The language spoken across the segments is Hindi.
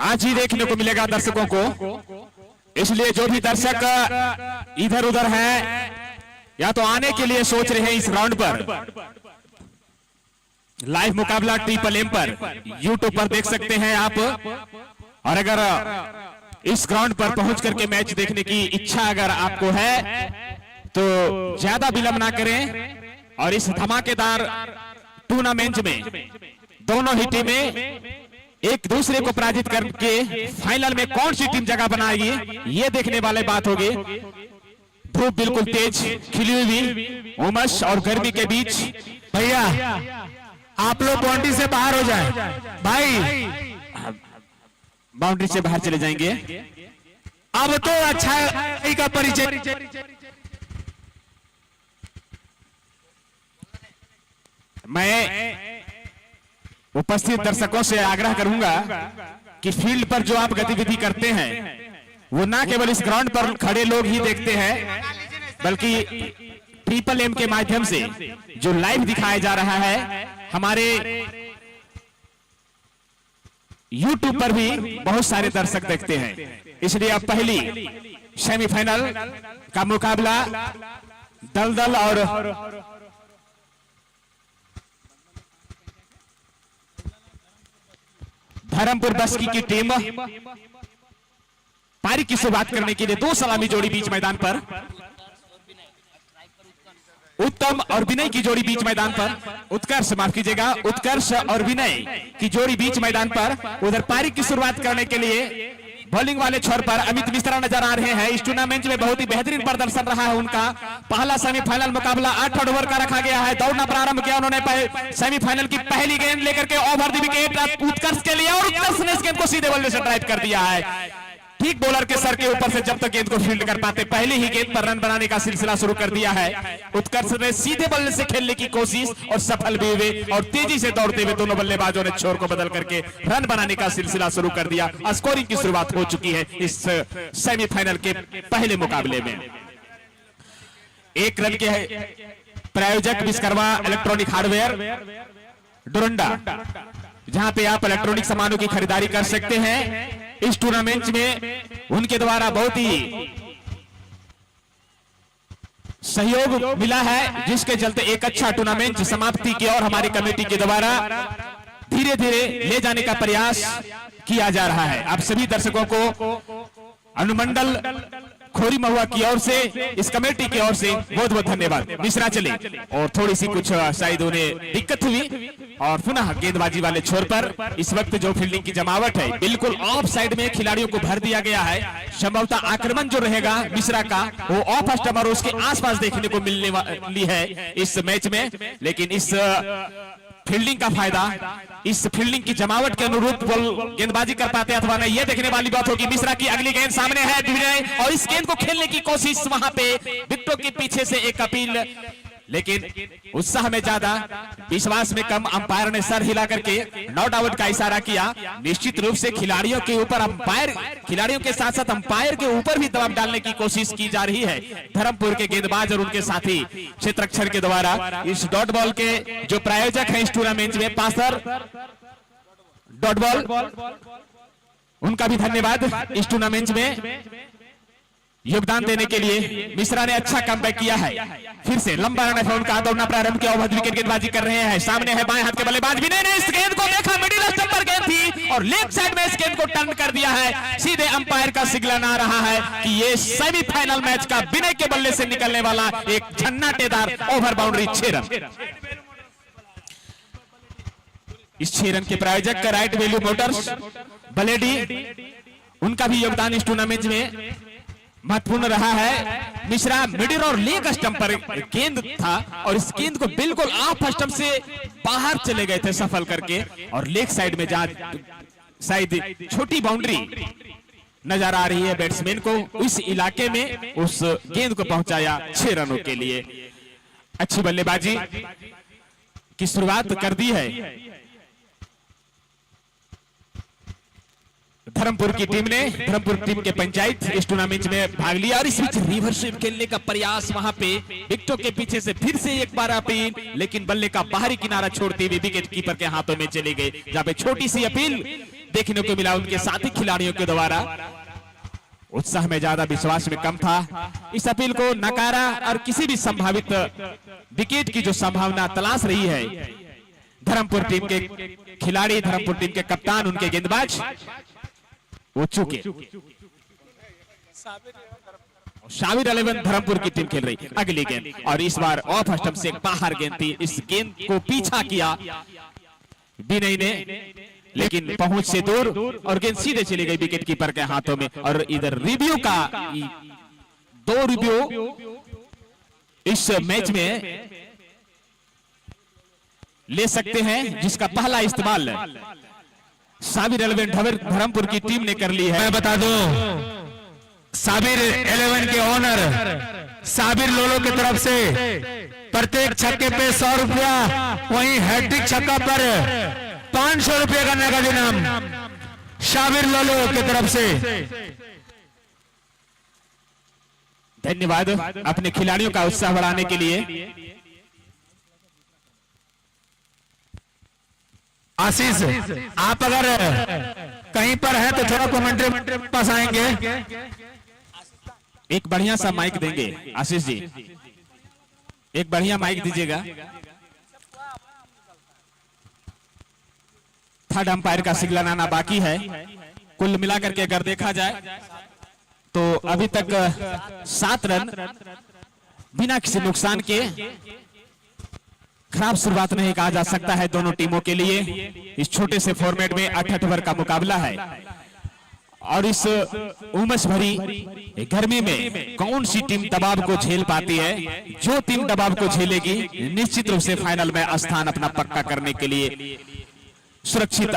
आज ही देखने को मिलेगा दर्शकों को, इसलिए जो भी दर्शक इधर उधर हैं या तो आने के लिए सोच रहे हैं इस राउंड पर, लाइव मुकाबला ट्रिपल एम पर यूट्यूब पर देख सकते हैं आप। और अगर इस ग्राउंड पर पहुंच करके मैच देखने की इच्छा अगर आपको है तो ज्यादा विलंब ना करें और इस धमाकेदार टूर्नामेंट में दोनों ही टीमें एक दूसरे को पराजित करके फाइनल में कौन सी टीम जगह बनाएगी ये देखने वाले बात होगी। धूप बिल्कुल तेज खिली हुई उमस और गर्मी के बीच, भैया आप लोग बाउंड्री से बाहर हो जाए भाई, बाउंड्री से बाहर चले जाएंगे। अब तो अच्छा का परिचय। मैं उपस्थित दर्शकों से आग्रह करूंगा कि फील्ड पर जो आप गतिविधि करते हैं वो ना केवल इस ग्राउंड पर खड़े लोग ही देखते हैं, बल्कि ट्रिपल एम के माध्यम से जो लाइव दिखाया जा रहा है हमारे यूट्यूब पर भी बहुत सारे दर्शक देखते हैं। इसलिए अब पहली सेमीफाइनल का मुकाबला दलदल और धर्मपुर बस्की की टीम पारी की शुरुआत करने के लिए दो सलामी जोड़ी बीच मैदान पर, उत्तम और विनय की जोड़ी बीच मैदान पर, उत्कर्ष माफ कीजिएगा, उत्कर्ष और विनय की जोड़ी बीच मैदान पर। उधर पारी की शुरुआत करने के लिए बॉलिंग वाले छोर पर अमित मिश्रा नजर आ रहे हैं। इस टूर्नामेंट में बहुत ही बेहतरीन प्रदर्शन रहा है उनका। पहला सेमीफाइनल मुकाबला 8 ओवर का रखा गया है। दौड़ना प्रारंभ किया उन्होंने सेमीफाइनल की पहली गेंद लेकर के ओवर द विकेट उत्कर्ष के लिए, और उत्कर्ष ने इस गेंद को सीधे बल्ले से ड्राइव कर दिया है। ठीक बॉलर के सर के ऊपर से जब तक गेंद को फील्ड कर पाते पहले ही गेंद पर रन बनाने का सिलसिला शुरू कर दिया है। उत्कर्ष ने सीधे बल्ले से खेलने की कोशिश और सफल भी हुए, और तेजी से दौड़ते हुए दोनों बल्लेबाजों ने छोर को बदल करके रन बनाने का सिलसिला शुरू कर दिया। स्कोरिंग की शुरुआत हो चुकी है इस सेमीफाइनल के पहले मुकाबले में। एक रन के प्रायोजक विश्वकर्मा इलेक्ट्रॉनिक हार्डवेयर डोरंडा, जहां पे आप इलेक्ट्रॉनिक सामानों की खरीदारी कर सकते हैं। इस टूर्नामेंट में उनके द्वारा बहुत ही सहयोग मिला है, जिसके चलते एक अच्छा टूर्नामेंट समाप्ति की और हमारी कमेटी के द्वारा धीरे धीरे ले जाने का प्रयास किया जा रहा है। आप सभी दर्शकों को अनुमंडल खोरी महुआ की ओर से, इस कमेटी की ओर से बहुत बहुत धन्यवाद। मिश्रा चले और थोड़ी सी कुछ शायद उन्हें दिक्कत हुई और पुनः गेंदबाजी वाले छोर पर इस वक्त जो फील्डिंग की जमावट है बिल्कुल ऑफ साइड में खिलाड़ियों को भर दिया गया है। संभवतः आक्रमण जो रहेगा मिश्रा का वो ऑफ स्टंप और उसके आसपास देखने को मिलने वाली है इस मैच में, लेकिन इस फील्डिंग का फायदा, इस फील्डिंग की जमावट के अनुरूप बॉल गेंदबाजी कर पाते अथवा नहीं, ये देखने वाली बात होगी। मिश्रा की अगली गेंद सामने है विनय, और इस गेंद को खेलने की कोशिश वहां पे विकेटों के पीछे से एक अपील, लेकिन उत्साह में ज्यादा विश्वास में कम। अंपायर ने सर हिला करके नॉट आउट का इशारा किया। निश्चित रूप से खिलाड़ियों के ऊपर अंपायर, खिलाड़ियों के साथ साथ अंपायर के ऊपर भी दबाव डालने की कोशिश की जा रही है धर्मपुर के गेंदबाज और उनके साथी क्षेत्रक्षर के द्वारा। इस डॉट बॉल के जो प्रायोजक हैं इस टूर्नामेंट में, पासर डॉट बॉल, उनका भी धन्यवाद इस टूर्नामेंट में योगदान देने के लिए। मिश्रा ने अच्छा कमबैक किया है, फिर से लंबा रन है उनका। दौड़ना प्रारंभ किया, ओवर विकेट गेंदबाजी कर रहे हैं। सामने है बाएं हाथ के बल्लेबाज विनय ने इस गेंद को देखा, मिडिल स्टंप पर गेंद थी और लेफ्ट साइड में इस गेंद को टर्न कर दिया है। सीधे अंपायर का सिग्नल आ रहा है कि ये सेमीफाइनल मैच का विनय के बल्ले से निकलने वाला एक झन्नाटेदार ओवर बाउंड्री 6 रन। इस 6 रन के प्रायोजक राइट वैल्यू मोटर्स बलेडी, उनका भी योगदान इस टूर्नामेंट में महत्वपूर्ण रहा है। मिश्रा मिडिल और लेग स्टंप पर गेंद था और इस गेंद को बिल्कुल ऑफ स्टंप से बाहर चले गए थे सफल करके, और लेग साइड में जहां शायद छोटी बाउंड्री नजर आ रही है बैट्समैन को, उस इलाके में उस गेंद को पहुंचाया 6 रनों के लिए। अच्छी बल्लेबाजी की शुरुआत कर दी है धर्मपुर की टीम ने। धर्मपुर टीम के पंचायत इस टूर्नामेंट में भाग लिया, और इस बीच रिवर्स स्वीप खेलने का प्रयास वहां पे विकेटों के पीछे से फिर से एक बार अपील, लेकिन बल्ले का बाहरी किनारा छोड़ती हुई विकेट कीपर के हाथों में चली गई, जहां पे छोटी सी अपील देखने को मिला उनके साथी खिलाड़ियों के द्वारा। उत्साह में ज्यादा, विश्वास में कम था। इस अपील को नकारा और किसी भी संभावित विकेट की जो संभावना तलाश रही है धर्मपुर टीम के खिलाड़ी, धर्मपुर टीम के कप्तान, उनके गेंदबाज, वो चूके। शाबिर 11 धर्मपुर की टीम खेल रही अगली गेंद, और इस बार ऑफ स्टंप से बाहर गेंद थी। इस गेंद को पीछा किया विनय ने, लेकिन पहुंच से दूर, और गेंद सीधे चली गई विकेट कीपर के हाथों में। और इधर रिव्यू का 2 रिव्यू इस मैच में ले सकते हैं, जिसका पहला इस्तेमाल साबिर 11 धर्मपुर की टीम ने कर ली है। मैं बता दूं, साबिर 11 के ओनर साबिर लोलो की तरफ से प्रत्येक छक्के पे 100 रुपया, वहीं हैट्रिक छक्का पर 500 रुपये का नगद इनाम साबिर लोलो की तरफ से। धन्यवाद अपने खिलाड़ियों का उत्साह बढ़ाने के लिए। आशीष, आप अगर कहीं पर हैं तो थोड़ा कमेंट्री पास आएंगे। एक बढ़िया सा माइक देंगे आशीष जी, एक बढ़िया माइक दीजिएगा। थर्ड अंपायर का सिग्नल आना बाकी है। कुल मिलाकर के अगर देखा जाए तो अभी तक 7 रन बिना किसी नुकसान के, खराब शुरुआत नहीं कहा जा सकता है दोनों टीमों के लिए। इस छोटे से फॉर्मेट में 8 ओवर का मुकाबला है, और इस उमस भरी गर्मी में कौन सी टीम दबाव को झेल पाती है? जो टीम दबाव को झेलेगी निश्चित रूप से फाइनल में स्थान अपना पक्का करने के लिए, सुरक्षित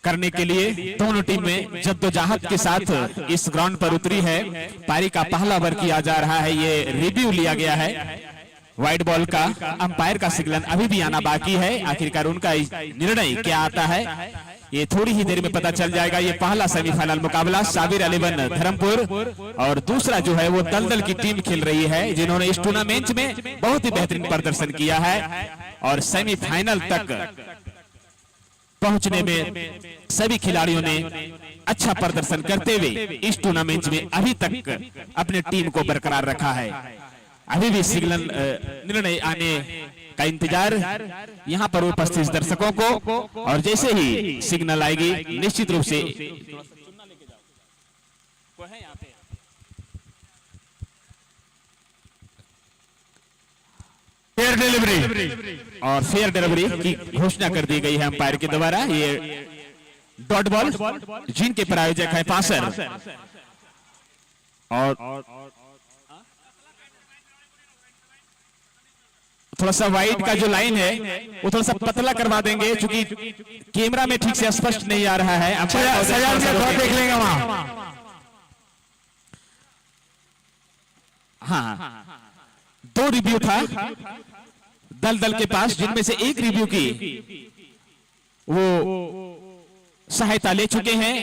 करने के लिए दोनों टीमें जद्दोजहद के साथ इस ग्राउंड पर उतरी है। पारी का पहला ओवर किया जा रहा है, ये रिव्यू लिया गया है व्हाइट बॉल का। अंपायर का सिग्नल अभी भी आना बाकी है। आखिरकार उनका निर्णय क्या आता है ये थोड़ी ही देर में पता चल जाएगा। ये पहला सेमीफाइनल मुकाबला साबिर 11 धर्मपुर और दूसरा जो है वो दलदल की टीम खेल रही है, जिन्होंने इस टूर्नामेंट में बहुत ही बेहतरीन प्रदर्शन किया है और सेमीफाइनल तक पहुंचने में सभी खिलाड़ियों ने अच्छा प्रदर्शन करते हुए इस टूर्नामेंट में अभी तक अपने टीम को बरकरार रखा है। अभी भी सिग्नल निर्णय आने का इंतजार यहां पर उपस्थित दर्शकों को, और जैसे ही सिग्नल आएगी निश्चित रूप से फेयर डिलीवरी और फेयर डिलीवरी की घोषणा कर दी गई है अंपायर के द्वारा। ये डॉट बॉल जिनके प्रायोजक है पासर, और थोड़ा सा वाइट का जो लाइन है वो थोड़ा सा पतला करवा देंगे, क्योंकि कैमरा में ठीक से स्पष्ट नहीं आ रहा है। आप देख लेंगे वहां। हाँ, 2 रिव्यू था दल के पास, जिनमें से एक रिव्यू की वो सहायता ले चुके हैं,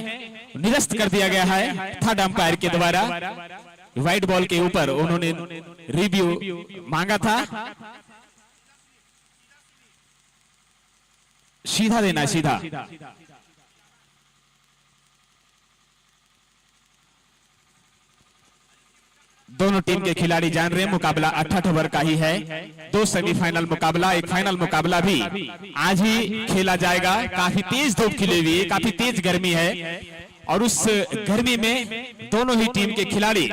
निरस्त कर दिया गया है थर्ड अंपायर के द्वारा। व्हाइट बॉल के ऊपर उन्होंने रिव्यू मांगा था, सीधा देना, सीधा। दोनों टीम के खिलाड़ी जान रहे हैं मुकाबला 8 ओवर का ही है। 2 सेमीफाइनल मुकाबला, एक फाइनल मुकाबला भी आज ही खेला जाएगा। काफी तेज धूप खिली हुई है, काफी तेज गर्मी है, और उस गर्मी में दोनों ही टीम के खिलाड़ी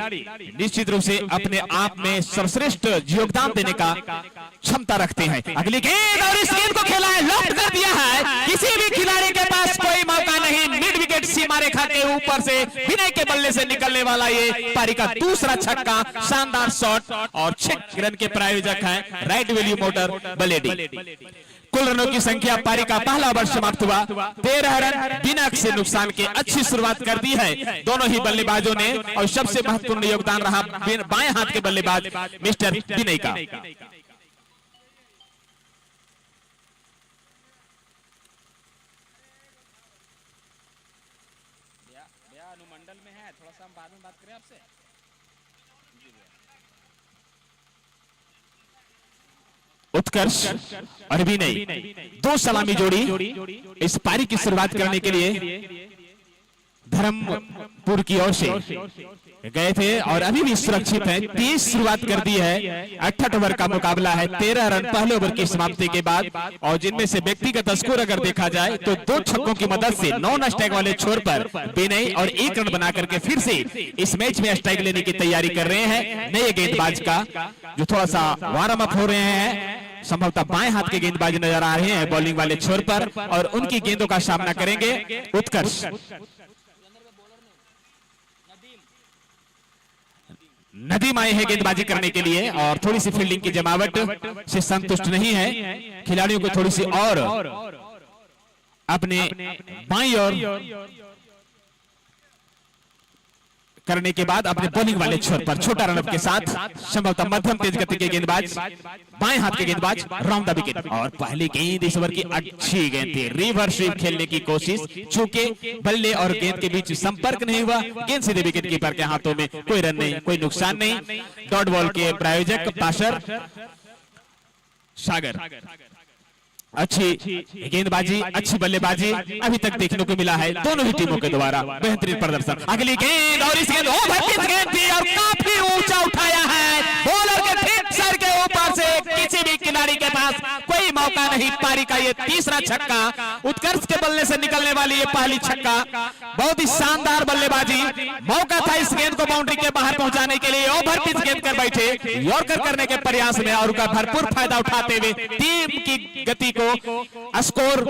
निश्चित रूप से अपने आप में सर्वश्रेष्ठ योगदान देने का क्षमता रखते हैं। अगली गेंद, और इस गेंद को खेला है, लॉफ्ट कर दिया है। किसी भी खिलाड़ी के पास कोई मौका नहीं। मिड विकेट सीमा रेखा के ऊपर से विनय के बल्ले से निकलने वाला ये पारी का दूसरा छक्का, शानदार शॉट, और 6 रन के प्रायोजक हैं राइट वैल्यू मोटर बलेडी। कुल रनों की संख्या पारी का पहला ओवर समाप्त हुआ 13 रन बिना किसी नुकसान के। अच्छी शुरुआत कर दी है दोनों ही बल्लेबाजों ने, और सबसे महत्वपूर्ण योगदान रहा बाएं हाथ के बल्लेबाज मिस्टर विनय का। अनुमंडल में है, थोड़ा सा हम बाद में बात करें आपसे। उत्कर्ष और विनय, दो सलामी जोड़ी इस पारी की शुरुआत करने के लिए धर्मपुर की ओर से गए थे और अभी भी सुरक्षित है। तेज शुरुआत कर दी है। 68 ओवर का मुकाबला है, 13 रन पहले ओवर की समाप्ति के बाद, और जिनमें से व्यक्तिगत स्कोर अगर देखा जाए तो 2 छक्कों की मदद से 9 स्ट्राइक वाले छोर पर विनय और 1 रन बना करके फिर से इस मैच में स्ट्राइक लेने की तैयारी कर रहे हैं नए गेंदबाज का, जो थोड़ा सा वार्म अप हो रहे हैं। संभवतः बाएं हाथ के गेंदबाज नजर आ रहे हैं बॉलिंग वाले छोर पर, और उनकी गेंदों का सामना करेंगे उत्कर्ष। नदीम आए हैं गेंदबाजी करने के लिए और थोड़ी सी फील्डिंग की जमावट से संतुष्ट नहीं है। खिलाड़ियों को थोड़ी सी और अपने बाईं ओर करने के बाद अपने बॉलिंग वाले छोर पर छोटा रनअप के साथ संभवतः मध्यम तेज गति के गेंदबाज, बाएं हाथ के गेंदबाज राउंड द विकेट। और पहली गेंद इस ओवर की अच्छी गेंद थी, रिवर्स स्वीप खेलने की कोशिश, चूंकि बल्ले और गेंद के बीच संपर्क नहीं हुआ, गेंद सीधे विकेट कीपर के हाथों में, कोई रन नहीं, कोई नुकसान नहीं। डॉट बॉल के प्रायोजक पाशर सागर। अच्छी गेंदबाजी, अच्छी बल्लेबाजी अभी तक देखने को मिला है दोनों ही टीमों के द्वारा, बेहतरीन प्रदर्शन। अगली गेंद और इस गेंद ओवर गेंद थी और काफी ऊंचा उठाया है, बॉलर के ठीक सर के ऊपर से, किसी भी खिलाड़ी के पास कोई मौका नहीं। पारी का ये तीसरा छक्का, उत्कर्ष के बल्ले से निकलने वाली ये पहली छक्का, बहुत ही शानदार बल्लेबाजी। मौका था इस गेंद को बाउंड्री के बाहर पहुंचाने के लिए, ओवर पिच गेंद कर बैठे यॉर्कर करने के प्रयास में, और उसका भरपूर फायदा उठाते हुए टीम की गति को, स्कोर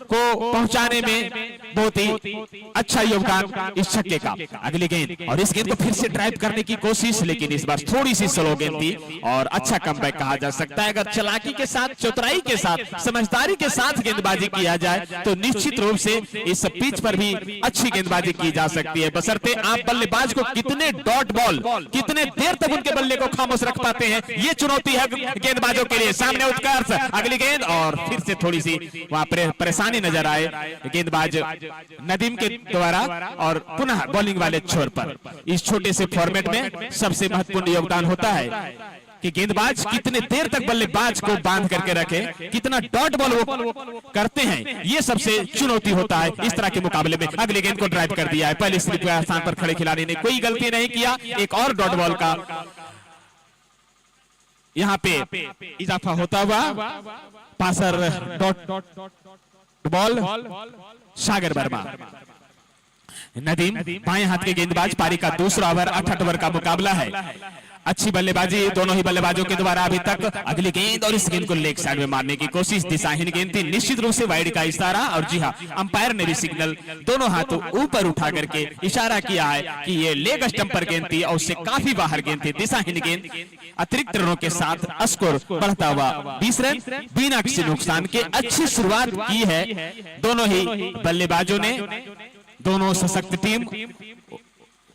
को पहुंचाने में बहुत ही अच्छा योगदान इस छक्के का। अगली गेंद और इस गेंद को फिर से ड्राइव करने की कोशिश, लेकिन इस बार थोड़ी सी स्लो गेंद थी और अच्छा कमबैक कहा जा सकता है। अगर चालाकी के साथ, चतुराई के साथ, समझदारी के साथ गेंदबाजी किया जाए तो निश्चित रूप से इस पिच पर भी अच्छी गेंदबाजी की जा सकती है, बशर्ते आप बल्लेबाज को कितने डॉट बॉल, कितने देर तक उनके बल्ले को खामोश रख पाते हैं, ये चुनौती है गेंदबाजों के लिए। सामने उत्कर्ष, अगली गेंद और फिर से थोड़ी सी वहां परेशानी नजर आए गेंदबाज नदीम के द्वारा, और पुनः बॉलिंग वाले छोर पर। इस छोटे से फॉर्मेट में सबसे महत्वपूर्ण योगदान होता है कि गेंदबाज कितने देर तक बल्लेबाज को बांध करके रखे, कितना डॉट बॉल वो करते हैं, ये सबसे चुनौती होता है इस तरह के मुकाबले में। अगली गेंद को ड्राइव कर दिया है, पहले स्लिप के स्थान पर खड़े खिलाड़ी ने कोई गलती नहीं किया, एक और डॉट बॉल का यहाँ पे इजाफा होता हुआ पासर डॉट बॉल सागर वर्मा। नदीम बाएं हाथ के गेंदबाज, पारी का दूसरा ओवर, 68 ओवर का मुकाबला है। अच्छी बल्लेबाजी दोनों ही बल्लेबाजों के द्वारा अभी तक। अगली गेंद और इस गेंद को लेग साइड में मारने की कोशिश, दिशाहीन गेंद थी, निश्चित रूप से वाइड का इशारा, और जी हां, अंपायर ने भी सिग्नल दोनों हाथों ऊपर उठा करके इशारा किया है कि ये लेग स्टंप पर गेंद थी और उससे काफी बाहर गेंद थी, दिशाहीन गेंद। अतिरिक्त रनों के साथ स्कोर बढ़ता हुआ 20 रन बिना किसी नुकसान के। अच्छी शुरुआत की है दोनों ही बल्लेबाजों ने, दोनों सशक्त टीम।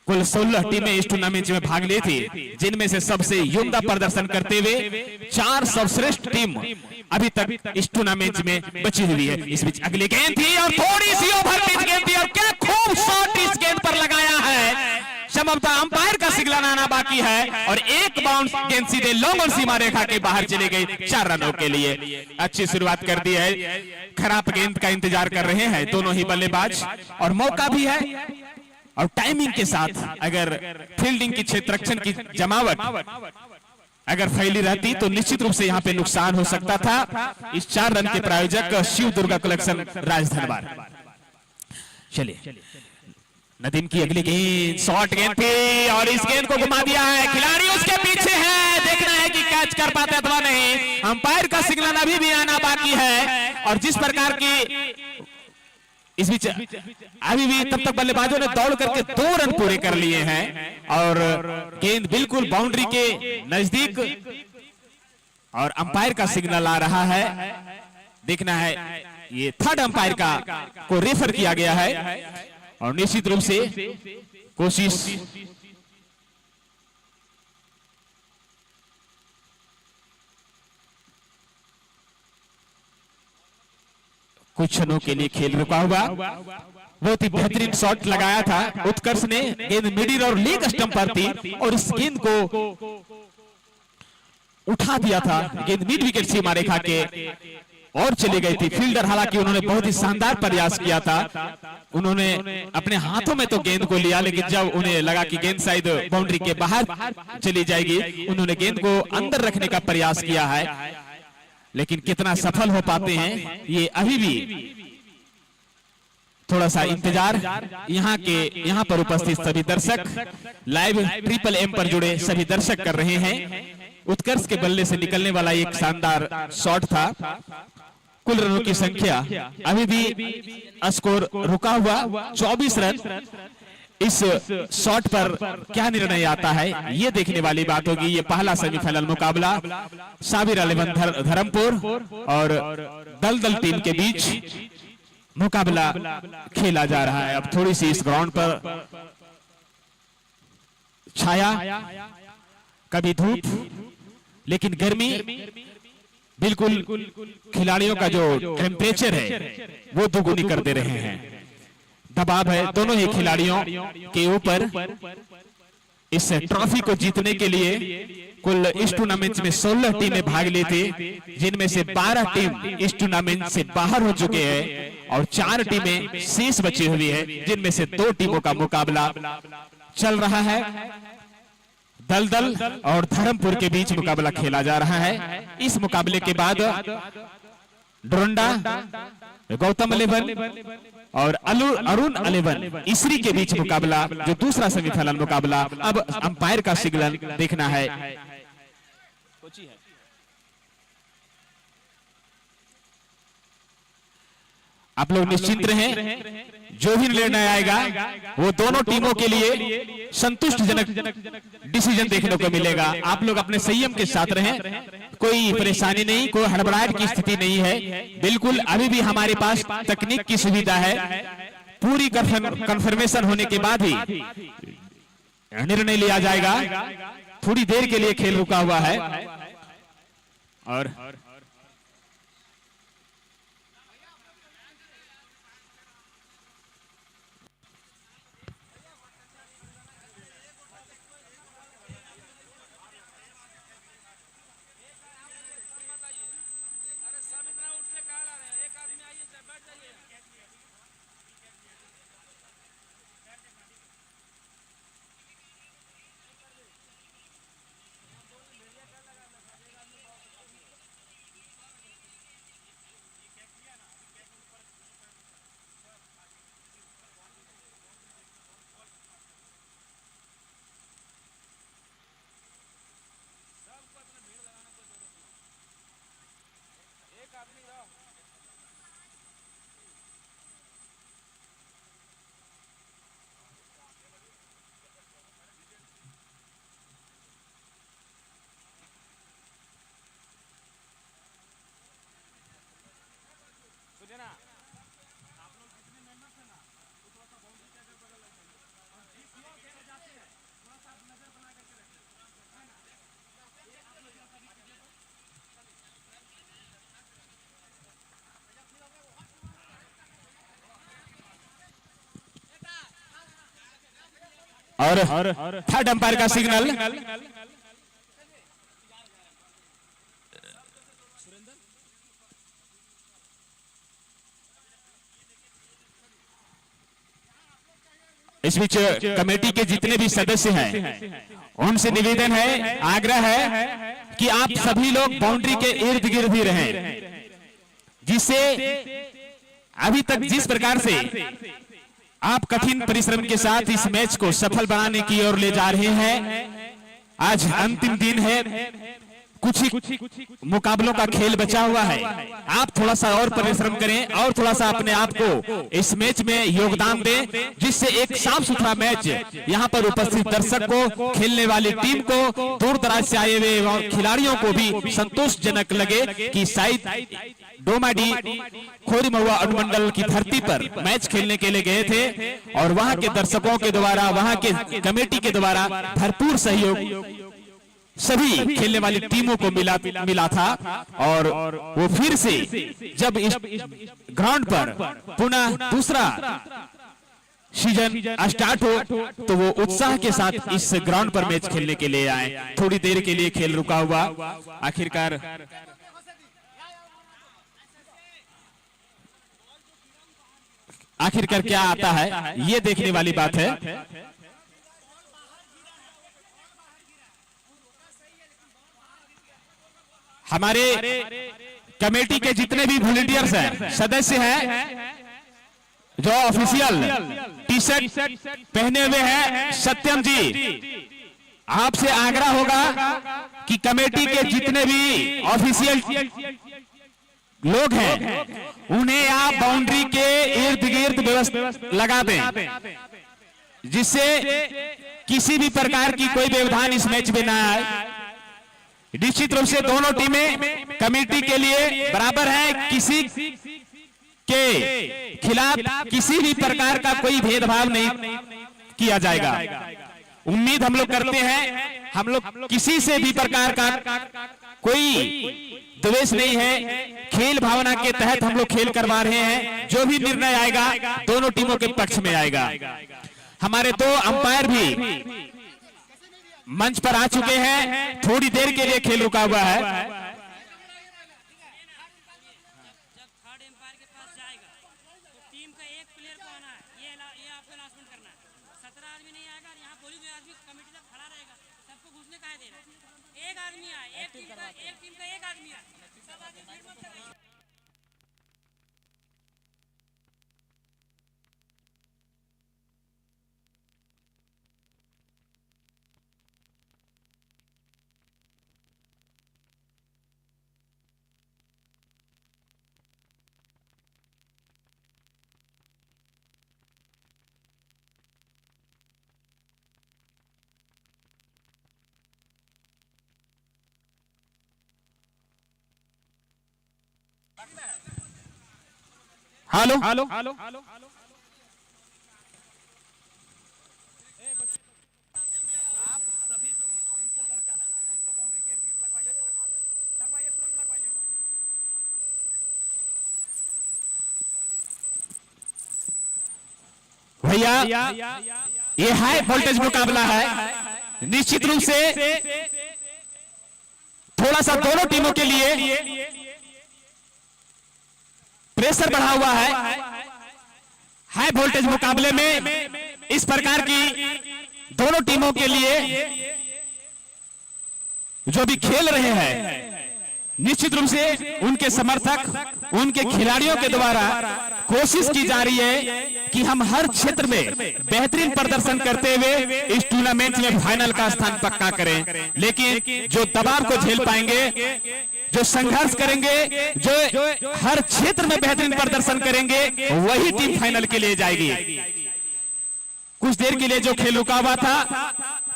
कुल 16 टीमें इस टूर्नामेंट में भाग ली थी, जिनमें से सबसे उम्दा प्रदर्शन करते हुए 4 सर्वश्रेष्ठ टीम अभी तक इस टूर्नामेंट में बची हुई है। इस बीच अगली गेंद थी और थोड़ी सी ओवर पिच गेंद थी, और क्या खूब शॉट इस गेंद पर लगाया है। संभवतः अंपायर का सिग्नल आना बाकी है, और एक बाउंस गेंद सीधे लॉन्ग ऑन सीमा रेखा के बाहर चली गई 4 रनों के लिए। अच्छी शुरुआत कर दी है, खराब गेंद का इंतजार कर रहे हैं दोनों ही बल्लेबाज, और मौका भी है। और टाइमिंग के साथ अगर फील्डिंग की, क्षेत्ररक्षण की जमावट अगर फैली रहती तो निश्चित रूप से यहाँ पे नुकसान हो सकता था। इस 4 रन के प्रायोजक शिव दुर्गा कलेक्शन राजधनवार। चलिए, नदीम की अगली गेंद शॉर्ट गेंद थी और इस गेंद को घुमा दिया है, खिलाड़ी उसके पीछे है, देखना है कि कैच कर पाते अथवा नहीं। अंपायर का सिग्नल अभी भी आना बाकी है, और जिस प्रकार की इस बीच अभी भी तब तक बल्लेबाजों ने दौड़ करके 2 रन पूरे कर लिए हैं, और गेंद बिल्कुल बाउंड्री के नजदीक, और अंपायर का सिग्नल आ रहा है। देखना है, ये थर्ड अंपायर को रेफर किया गया है, और निश्चित रूप से कोशिश कुछ क्षणों के लिए खेल रुका हुआ। बहुत ही बेहतरीन शॉट लगाया था उत्कर्ष ने, गेंद मिडिल और लेग स्टंप पर थी, और इस गेंद को उठा दिया था, गेंद मिड विकेट सीमा रेखा के और चली गई थी। फील्डर हालांकि उन्होंने बहुत ही शानदार प्रयास किया था, उन्होंने अपने हाथों में तो गेंद को लिया, लेकिन जब उन्हें लगा कि गेंद शायद बाउंड्री के बाहर चली जाएगी, उन्होंने गेंद को अंदर रखने का प्रयास किया है, लेकिन कितना सफल हो पाते हैं ये अभी भी थोड़ा सा इंतजार यहाँ पर उपस्थित सभी दर्शक, लाइव ट्रिपल एम पर जुड़े सभी दर्शक कर रहे हैं। उत्कर्ष के बल्ले से निकलने वाला एक शानदार शॉट था। कुल रनों की संख्या अभी भी स्कोर रुका हुआ 24 रन। इस शॉट पर क्या निर्णय आता है ये देखने वाली बात होगी। ये पहला सेमीफाइनल मुकाबला साबिर 11 धर्मपुर और दलदल टीम के बीच मुकाबला खेला जा रहा है। अब थोड़ी सी इस ग्राउंड पर छाया, कभी धूप, लेकिन गर्मी बिल्कुल खिलाड़ियों का जो टेम्परेचर है वो दोगुनी कर दे रहे हैं। दबाव है दोनों ही खिलाड़ियों के ऊपर। इस ट्रॉफी को जीतने के लिए कुल इस टूर्नामेंट में 16 टीमें भाग लेती, जिनमें से 12 टीम इस टूर्नामेंट से बाहर हो चुके हैं और 4 टीमें शेष बची हुई है, जिनमें से 2 टीमों का मुकाबला चल रहा है। दलदल और धर्मपुर के बीच मुकाबला खेला जा रहा है। इस मुकाबले के बाद डोरंडा, गौतम 11 और अरुण 11 इसरी के बीच मुकाबला, जो दूसरा सेमीफाइनल मुकाबला। अब अंपायर का सिग्नल देखना है। आप लोग निश्चिंत रहें, जो भी निर्णय आएगा वो दोनों टीमों के लिए संतुष्टिजनक डिसीजन देखने को मिलेगा। आप लोग अपने संयम के साथ रहें, कोई परेशानी नहीं, कोई हड़बड़ाहट की स्थिति नहीं है। बिल्कुल अभी भी हमारे पास तकनीक की सुविधा है। पूरी कंफर्मेशन होने के बाद ही निर्णय लिया जाएगा। थोड़ी देर के लिए खेल रुका हुआ है और थर्ड अंपायर का सिग्नल। इस बीच कमेटी के जितने भी सदस्य हैं उनसे निवेदन है, आग्रह है कि आप सभी लोग बाउंड्री के इर्द गिर्द ही रहें, जिससे अभी तक जिस प्रकार से आप कठिन परिश्रम के साथ इस मैच को सफल बनाने की ओर ले जा रहे हैं। आज अंतिम दिन है, कुछ ही मुकाबलों का खेल बचा हुआ है। आप थोड़ा सा और परिश्रम करें और थोड़ा सा अपने आप को इस मैच में योगदान दें, जिससे एक साफ सुथरा मैच यहाँ पर उपस्थित दर्शक को, खेलने वाली टीम को, दूर दराज से आए हुए खिलाड़ियों को भी संतोषजनक लगे कि शायद डोमाडी खोरी महुआ अनुमंडल की धरती पर मैच खेलने के लिए गए थे और वहां के दर्शकों के द्वारा, वहां के कमेटी के द्वारा भरपूर सहयोग सभी खेलने वाली टीमों को मिला था। और वो फिर से जब इस ग्राउंड पर पुनः दूसरा सीजन स्टार्ट हो तो वो उत्साह के साथ इस ग्राउंड पर मैच खेलने के लिए आए। थोड़ी देर के लिए खेल रुका हुआ, आखिरकार क्या आता है ये देखने वाली बात है। हमारे कमेटी के जितने भी वॉलंटियर्स हैं, सदस्य हैं, जो ऑफिशियल टी शर्ट पहने हुए हैं, सत्यम जी आपसे आग्रह होगा कि कमेटी के जितने भी ऑफिशियल लोग हैं उन्हें आप बाउंड्री के इर्द गिर्द व्यवस्था लगा दें, जिससे किसी भी प्रकार की कोई व्यवधान इस मैच में ना आए। निश्चित रूप से दोनों टीमें कमेटी के लिए बराबर है, किसी के खिलाफ किसी भी प्रकार का कोई भेदभाव नहीं किया जाएगा। उम्मीद हम लोग करते हैं, हम लोग किसी से भी प्रकार का कोई द्वेष नहीं है, खेल भावना के तहत हम लोग खेल करवा रहे हैं। जो भी निर्णय आएगा दोनों टीमों के पक्ष में आएगा। हमारे दो अंपायर भी मंच पर आ चुके हैं, थोड़ी देर के लिए खेल रुका हुआ है। जब थर्ड एम्पायर के पास जाएगा तो टीम का एक प्लेयर को आना है, ये आपको अनाउंसमेंट करना है। 17 आदमी नहीं आएगा, यहाँ बोली हुई आदमी कमेटी तक खड़ा रहेगा, सबको घुसने काहे दे रहा है। एक आदमी आए, एक टीम का एक आदमी आए, सब आदमी भीड़ मत कराइए। हेलो भैया, ये हाई वोल्टेज मुकाबला है। निश्चित रूप से थोड़ा सा दोनों टीमों के लिए प्रेशर बढ़ा हुआ है। हाई वोल्टेज मुकाबले में इस प्रकार की दोनों टीमों के लिए जो भी खेल रहे हैं, निश्चित रूप से उनके समर्थक, उनके खिलाड़ियों के द्वारा कोशिश की जा रही है कि हम हर क्षेत्र में बेहतरीन प्रदर्शन करते हुए इस टूर्नामेंट में फाइनल का स्थान पक्का करें। लेकिन जो दबाव को झेल पाएंगे, जो संघर्ष करेंगे, जो हर क्षेत्र में बेहतरीन प्रदर्शन करेंगे, वही टीम फाइनल के लिए जाएगी। कुछ देर के लिए जो खेल रुका हुआ था,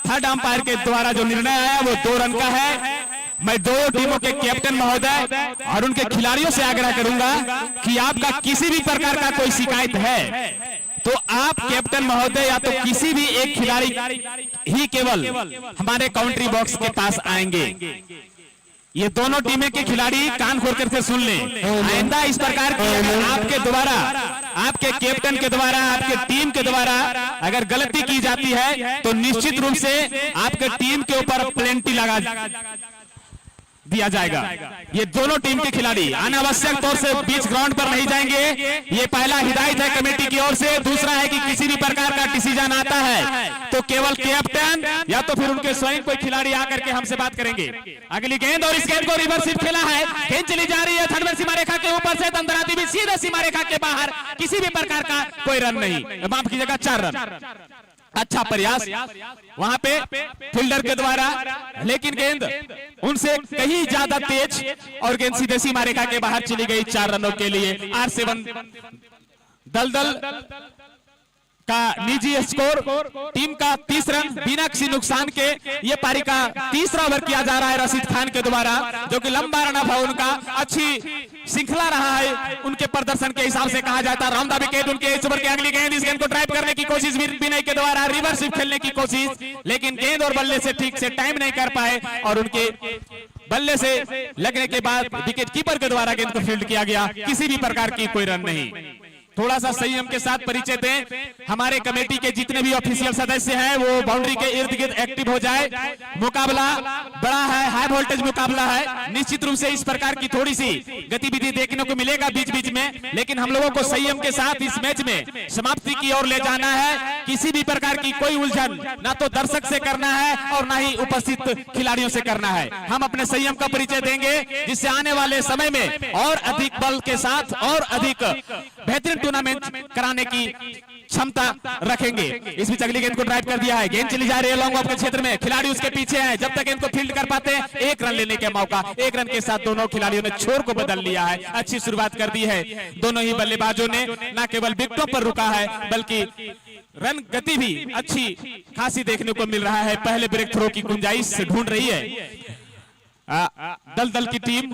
थर्ड अंपायर के द्वारा जो निर्णय आया वो 2 रन का है। मैं दोनों टीमों के कैप्टन महोदय और उनके खिलाड़ियों से आग्रह करूंगा कि आपका किसी भी प्रकार का कोई शिकायत है तो आप कैप्टन महोदय या तो किसी भी एक खिलाड़ी ही केवल हमारे काउंट्री बॉक्स के पास आएंगे। ये दोनों टीमें के खिलाड़ी कान खोल कर सुन लें, आइंदा इस प्रकार की अगर आपके द्वारा, आपके कैप्टन के द्वारा, आपके टीम के द्वारा अगर गलती की जाती है तो निश्चित रूप से आपके टीम के ऊपर पेनल्टी लगा दिया जाएगा। ये दोनों टीम के खिलाड़ी अनावश्यक तौर से बीच ग्राउंड पर नहीं जाएंगे। ये पहला हिदायत है कमेटी की ओर से। दूसरा है कि किसी भी प्रकार का डिसीजन आता है तो केवल कैप्टन या तो फिर उनके स्वयं कोई खिलाड़ी आकर के हमसे बात करेंगे। अगली गेंद, और इस गेंद को रिवर्स स्वीप खेला है, गेंद चली जा रही है थर्ड सीमा रेखा के ऊपर से, दंदराती भी सीधा सीमा रेखा के बाहर, किसी भी प्रकार का कोई रन नहीं, माफ कीजिएगा 4 रन। अच्छा प्रयास वहां पे फील्डर के द्वारा, लेकिन गेंद उनसे कहीं ज्यादा तेज और गेंद सीधे सीमा रेखा के बाहर चली गई 4 रनों के लिए। R7 दलदल का निजी स्कोर, टीम का 30 रन बिना किसी नुकसान के। ये पारी का तीसरा ओवर किया जा रहा है रशीद खान के द्वारा, जो कि लंबा रन था उनका, अच्छी श्रृंखला रहा है उनके प्रदर्शन के हिसाब से कहा जाता है। राउंड द विकेट उनके इस ओवर की अगली गेंद, इस गेंद को ड्राइव करने की कोशिश विनय के द्वारा, रिवर्स स्वीप खेलने की कोशिश, लेकिन गेंद और बल्ले से ठीक से टाइम नहीं कर पाए और उनके बल्ले से लगने के बाद विकेट कीपर के द्वारा गेंद को फील्ड किया गया, किसी भी प्रकार की कोई रन नहीं। थोड़ा सा संयम के साथ परिचय दें। हमारे कमेटी के जितने भी ऑफिशियल सदस्य हैं वो बाउंड्री के इर्द गिर्द एक्टिव हो जाए। मुकाबला बड़ा है, हाई वोल्टेज मुकाबला है। निश्चित रूप से इस प्रकार की थोड़ी सी गतिविधि देखने को मिलेगा बीच बीच में, लेकिन हम लोगों को संयम के साथ इस मैच में समाप्ति की ओर ले जाना है। किसी भी प्रकार की कोई उलझन ना तो दर्शक से करना है और ना ही उपस्थित खिलाड़ियों से करना है। हम अपने संयम का परिचय देंगे, जिससे आने वाले समय में और अधिक बल के साथ और अधिक बेहतरीन टूर्नामेंट कराने की क्षमता रखेंगे। इस बीच अगली गेंद को ड्राइव कर दिया है, गेंद चली जा रही है लॉन्ग ऑफ के क्षेत्र में, खिलाड़ी उसके पीछे हैं। जब तक गेंद को फील्ड कर पाते हैं, एक रन लेने का मौका। एक रन के साथ दोनों खिलाड़ियों ने छोर को बदल लिया है। अच्छी शुरुआत कर दी है दोनों ही बल्लेबाजों ने, न केवल विकेटों पर रुका है बल्कि रन गति भी अच्छी खासी देखने को मिल रहा है। पहले ब्रेक थ्रो की गुंजाइश ढूंढ रही है दल की टीम।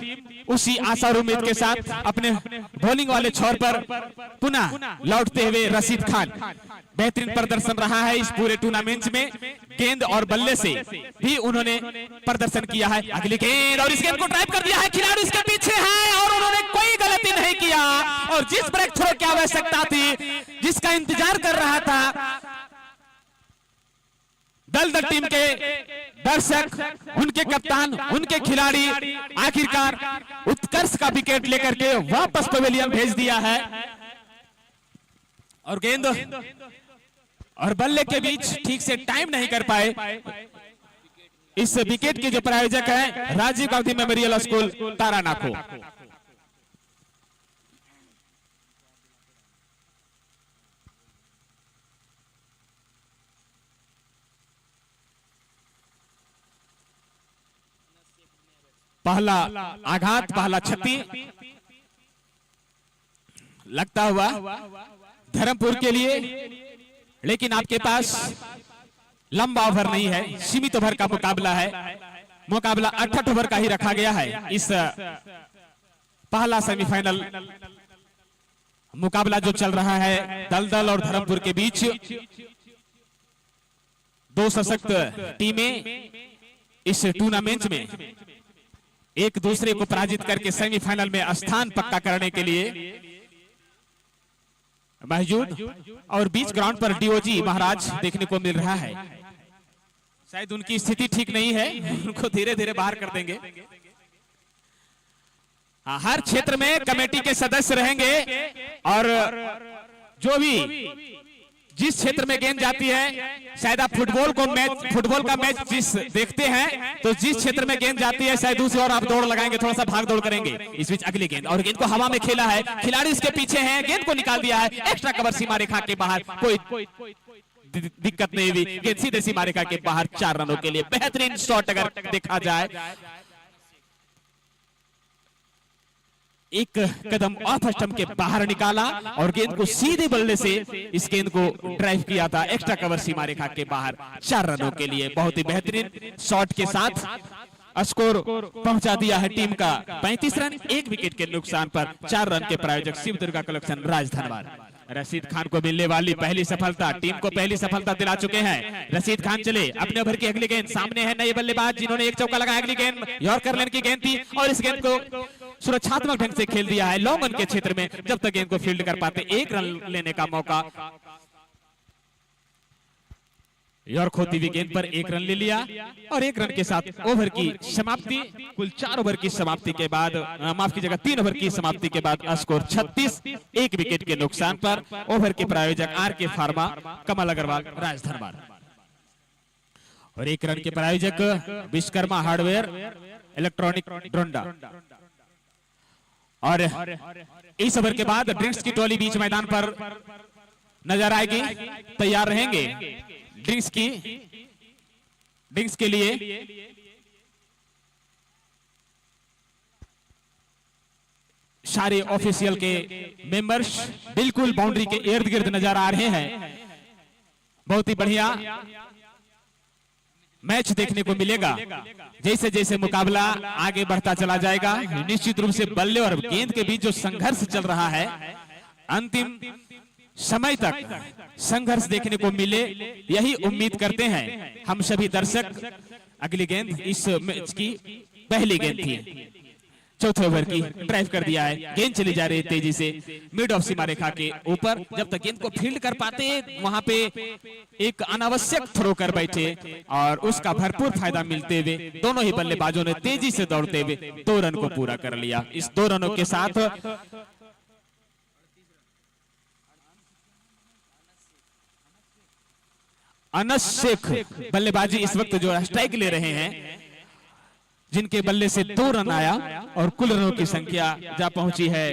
उसी आशा और उम्मीद के साथ अपने बॉलिंग वाले छोर पर पुनः लौटते हुए रशीद खान। बेहतरीन प्रदर्शन रहा है इस पूरे टूर्नामेंट में, गेंद और बल्ले से भी उन्होंने प्रदर्शन किया है। अगली गेंद और इस गेंद को ड्राइव कर दिया है, खिलाड़ी उसके पीछे है और उन्होंने कोई गलती नहीं किया। और जिस ब्रेक थ्रो की आवश्यकता थी, जिसका इंतजार कर रहा था दल टीम के दर्शक, उनके कप्तान, उनके खिलाड़ी, आखिरकार उत्कर्ष का विकेट लेकर के वापस पवेलियन भेज दिया है। और गेंद और बल्ले के बीच ठीक से टाइम नहीं कर पाए इस विकेट के जो प्रायोजक है राजीव गांधी मेमोरियल स्कूल तारानाको। पहला आघात, पहला क्षति लगता हुआ धर्मपुर के लिए, लेकिन आपके पास लंबा ओवर नहीं है, सीमित ओवर का मुकाबला है। मुकाबला 68 ओवर का ही रखा गया है। इस पहला सेमीफाइनल मुकाबला जो चल रहा है दलदल और धर्मपुर के बीच, दो सशक्त टीमें इस टूर्नामेंट में एक दूसरे को पराजित करके सेमीफाइनल में स्थान पक्का करने के लिए मौजूद। और बीच ग्राउंड पर डीओजी महाराज देखने को मिल रहा है। शायद उनकी स्थिति ठीक नहीं है, उनको धीरे धीरे बाहर कर देंगे। हर क्षेत्र में कमेटी के सदस्य रहेंगे और जो भी जिस क्षेत्र में गेंद जाती है, शायद आप फुटबॉल का मैच जिस देखते हैं तो जिस क्षेत्र में गेंद जाती है शायद दूसरी ओर आप दौड़ लगाएंगे, थोड़ा सा भाग दौड़ करेंगे। इस बीच अगली गेंद और गेंद को हवा में खेला है, खिलाड़ी इसके पीछे हैं, गेंद को निकाल दिया है एक्स्ट्रा कवर सीमा रेखा के बाहर। कोई दिक्कत नहीं हुई, गेंद सीधे सीमा रेखा के बाहर 4 रनों के लिए। बेहतरीन शॉट अगर देखा जाए, एक कदम ऑफ स्टंप के बाहर निकाला और गेंद को सीधे बल्ले से इस गेंद को ड्राइव किया था एक्स्ट्रा कवर सीमा रेखा के बाहर 4 रनों के लिए। बहुत ही बेहतरीन शॉट के साथ स्कोर पहुंचा दिया है टीम का 35 रन, 1 विकेट के नुकसान पर। 4 रन के प्रायोजक शिव दुर्गा कलेक्शन राजधनवार। रशीद खान को मिलने वाली पहली सफलता, टीम को पहली सफलता दिला चुके हैं रशीद खान। चले अपने ओवर की अगली गेंद, सामने है नए बल्लेबाज जिन्होंने एक चौका लगाया। अगली गेंद यॉर्कर लेन की गेंद थी और इस गेंद को सुरक्षात्मक ढंग से खेल दिया है लॉन्ग ऑन के क्षेत्र में। जब तक गेंद को फील्ड कर पाते, 1 रन लेने का मौका। यॉर्क होती हुई गेंद पर 1 रन ले लिया और 1 रन के साथ ओवर की समाप्ति। कुल 4 ओवर की समाप्ति के बाद, माफ कीजिएगा 3 ओवर की समाप्ति के बाद स्कोर 36, 1 विकेट के नुकसान पर। ओवर के प्रायोजक आर के फार्मा, कमल अग्रवाल, राजधनवार। और 1 रन के प्रायोजक विश्वकर्मा हार्डवेयर, इलेक्ट्रॉनिक ड्रोंडा। और इस ओवर के बाद ड्रिंक्स की टोली बीच मैदान पर नजर आएगी, तैयार रहेंगे ड्रिंक्स के लिए। सारे ऑफिशियल के मेंबर्स बिल्कुल बाउंड्री के इर्द गिर्द नजर आ रहे हैं। बहुत ही बढ़िया मैच देखने को मिलेगा। जैसे जैसे मुकाबला आगे बढ़ता चला जाएगा, निश्चित रूप से बल्ले और गेंद के बीच जो संघर्ष चल रहा है, अंतिम समय तक संघर्ष देखने को मिले, यही उम्मीद करते हैं हम सभी दर्शक। अगली गेंद इस मैच की पहली गेंद थी, चौथे ओवर की ड्राइव कर दिया है, गेंद चली जा रही है तेजी से मिड ऑफ सीमा रेखा के ऊपर। जब तक गेंद को फील्ड कर पाते वहां पे एक अनावश्यक थ्रो कर बैठे और उसका भरपूर फायदा मिलते हुए दोनों ही बल्लेबाजों ने तेजी से दौड़ते हुए 2 रन को पूरा कर लिया। इस 2 रनों के साथ अनस शेख बल्लेबाजी इस वक्त जो स्ट्राइक ले रहे हैं, जिनके बल्ले से 2 रन आया और कुल रनों की संख्या जा पहुंची है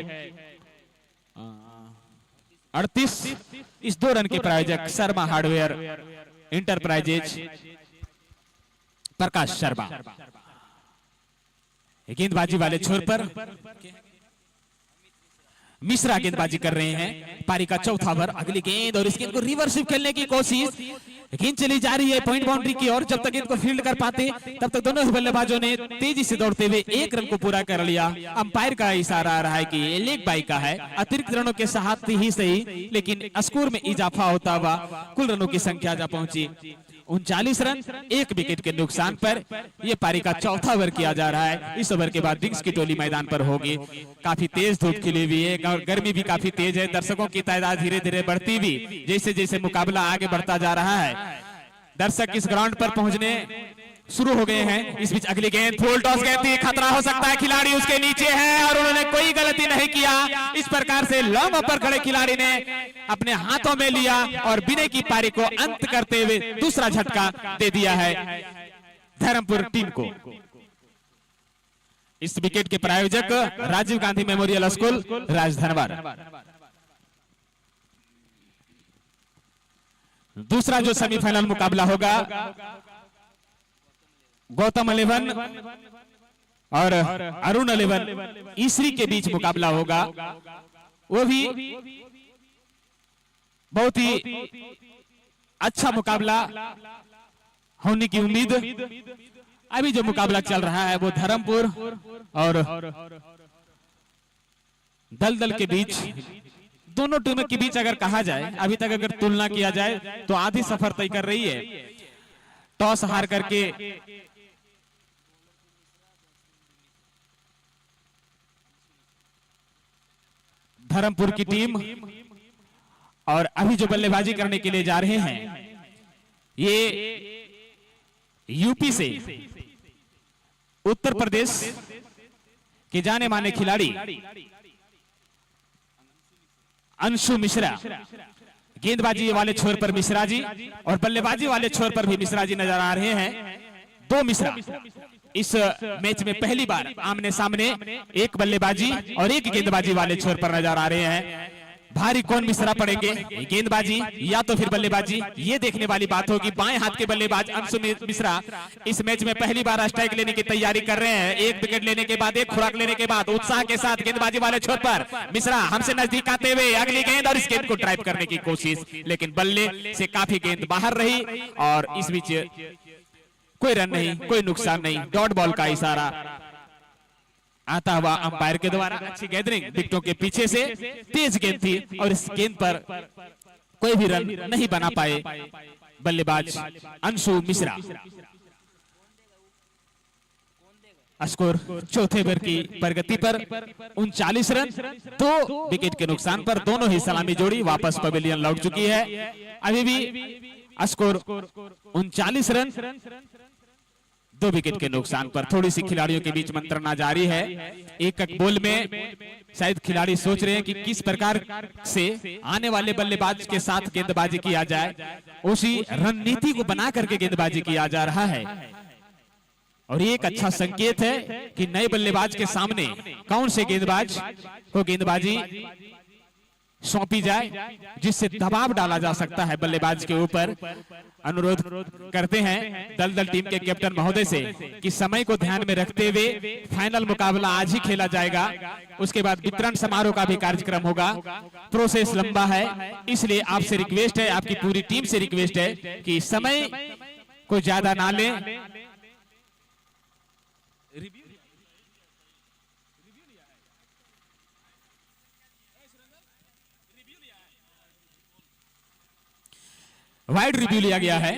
38। इस 2 रन के प्रायोजक शर्मा हार्डवेयर इंटरप्राइजेज प्रकाश शर्मा। गेंदबाजी वाले छोर पर मिश्रा गेंदबाजी कर रहे हैं। पारी का चौथा ओवर, अगली गेंद और इस गेंद को रिवर्स खेलने की कोशिश, गेंद चली जा रही है पॉइंट बाउंड्री की ओर। जब तक गेंद को फील्ड कर पाते तब तक दोनों ही बल्लेबाजों ने तेजी से दौड़ते हुए 1 रन को पूरा कर लिया। अंपायर का इशारा आ रहा है कि ये लेग बाई का है, अतिरिक्त रनों के साथ ही सही लेकिन स्कोर में इजाफा होता हुआ कुल रनों की संख्या जा पहुंची 39 रन, 1 विकेट के नुकसान पर यह पारी का चौथा ओवर किया जा रहा है। इस ओवर के बाद डिंग्स की टोली मैदान पर होगी। काफी तेज धूप खिली हुई है और गर्मी भी काफी तेज है। दर्शकों की तादाद धीरे धीरे बढ़ती हुई जैसे जैसे मुकाबला आगे बढ़ता जा रहा है, दर्शक इस ग्राउंड पर पहुंचने शुरू हो गए हैं। इस बीच अगली गेंद फुल टॉस गेंद थी, खतरा हो सकता है, खिलाड़ी उसके नीचे है और उन्होंने कोई गलती नहीं किया। इस प्रकार से लॉन्ग ऑफ पर खड़े खिलाड़ी ने अपने हाथों में लिया और विनय की पारी को अंत करते हुए दूसरा झटका दे दिया है धर्मपुर टीम को। इस विकेट के प्रायोजक राजीव गांधी मेमोरियल स्कूल राजधनवर। दूसरा जो सेमीफाइनल मुकाबला होगा गौतम 11 और अरुण 11 ईसरी के बीच मुकाबला होगा। वो भी बहुत ही अच्छा मुकाबला होने की उम्मीद। अभी जो मुकाबला चल रहा है वो धर्मपुर और दलदल के बीच, दोनों टीमों के बीच अगर कहा जाए, अभी तक अगर तुलना किया जाए तो आधी सफर तय कर रही है। टॉस हार करके धर्मपुर की टीम और अभी जो बल्लेबाजी करने के लिए जा रहे हैं ये यूपी से उत्तर प्रदेश के जाने माने खिलाड़ी अंशु मिश्रा। गेंदबाजी वाले छोर पर मिश्रा जी और बल्लेबाजी वाले छोर पर भी मिश्रा जी नजर आ रहे हैं। 2 मिश्रा इस मैच में पहली बार आमने सामने, एक बल्लेबाजी और एक गेंदबाजी वाले छोर पर नजर आ रहे हैं। भारी कौन मिश्रा पड़ेंगे, गेंदबाजी या तो फिर बल्लेबाजी, ये देखने वाली बात होगी। बाएं हाथ के बल्लेबाज अंशु मिश्रा इस मैच में पहली बार स्ट्राइक लेने की तैयारी कर रहे हैं। 1 विकेट लेने के बाद, 1 खुराक लेने के बाद उत्साह के साथ गेंदबाजी वाले छोर पर मिश्रा हमसे नजदीक आते हुए अगली गेंद और इस गेंद को ड्राइव करने की कोशिश, लेकिन बल्ले से काफी गेंद बाहर रही और इस बीच कोई रन नहीं, कोई नुकसान नहीं। डॉट बॉल का इशारा आता हुआ अंपायर के द्वारा। अच्छी गैदरिंग, विकेटों के पीछे से तेज गेंद थी और इस गेंद पर कोई भी रन नहीं बना पाए बल्लेबाज अंशु मिश्रा। स्कोर चौथे ओवर की प्रगति पर 39 रन, 2 विकेट के नुकसान पर दोनों ही सलामी जोड़ी वापस पवेलियन लौट चुकी है। अभी भी स्कोर 39 रन, 2 विकेट के नुकसान पर। थोड़ी सी खिलाड़ियों के बीच मंत्रणा जारी है। एक बॉल में शायद खिलाड़ी सोच रहे हैं कि किस प्रकार से आने वाले बल्लेबाज के साथ गेंदबाजी किया जाए, उसी रणनीति को बना करके गेंदबाजी किया जा रहा है। और ये एक अच्छा संकेत है कि नए बल्लेबाज के सामने कौन से गेंदबाज को गेंदबाजी सौंपी जाए जिससे दबाव डाला जा सकता है बल्लेबाज के ऊपर। अनुरोध करते हैं दलदल टीम के कैप्टन महोदय से कि समय को ध्यान में रखते हुए फाइनल मुकाबला आज ही खेला जाएगा। उसके बाद वितरण समारोह का भी कार्यक्रम होगा। प्रोसेस लंबा है, इसलिए आपसे रिक्वेस्ट है, आपकी पूरी टीम से रिक्वेस्ट है कि समय को ज्यादा ना लें। वाइड रिव्यू लिया गया है,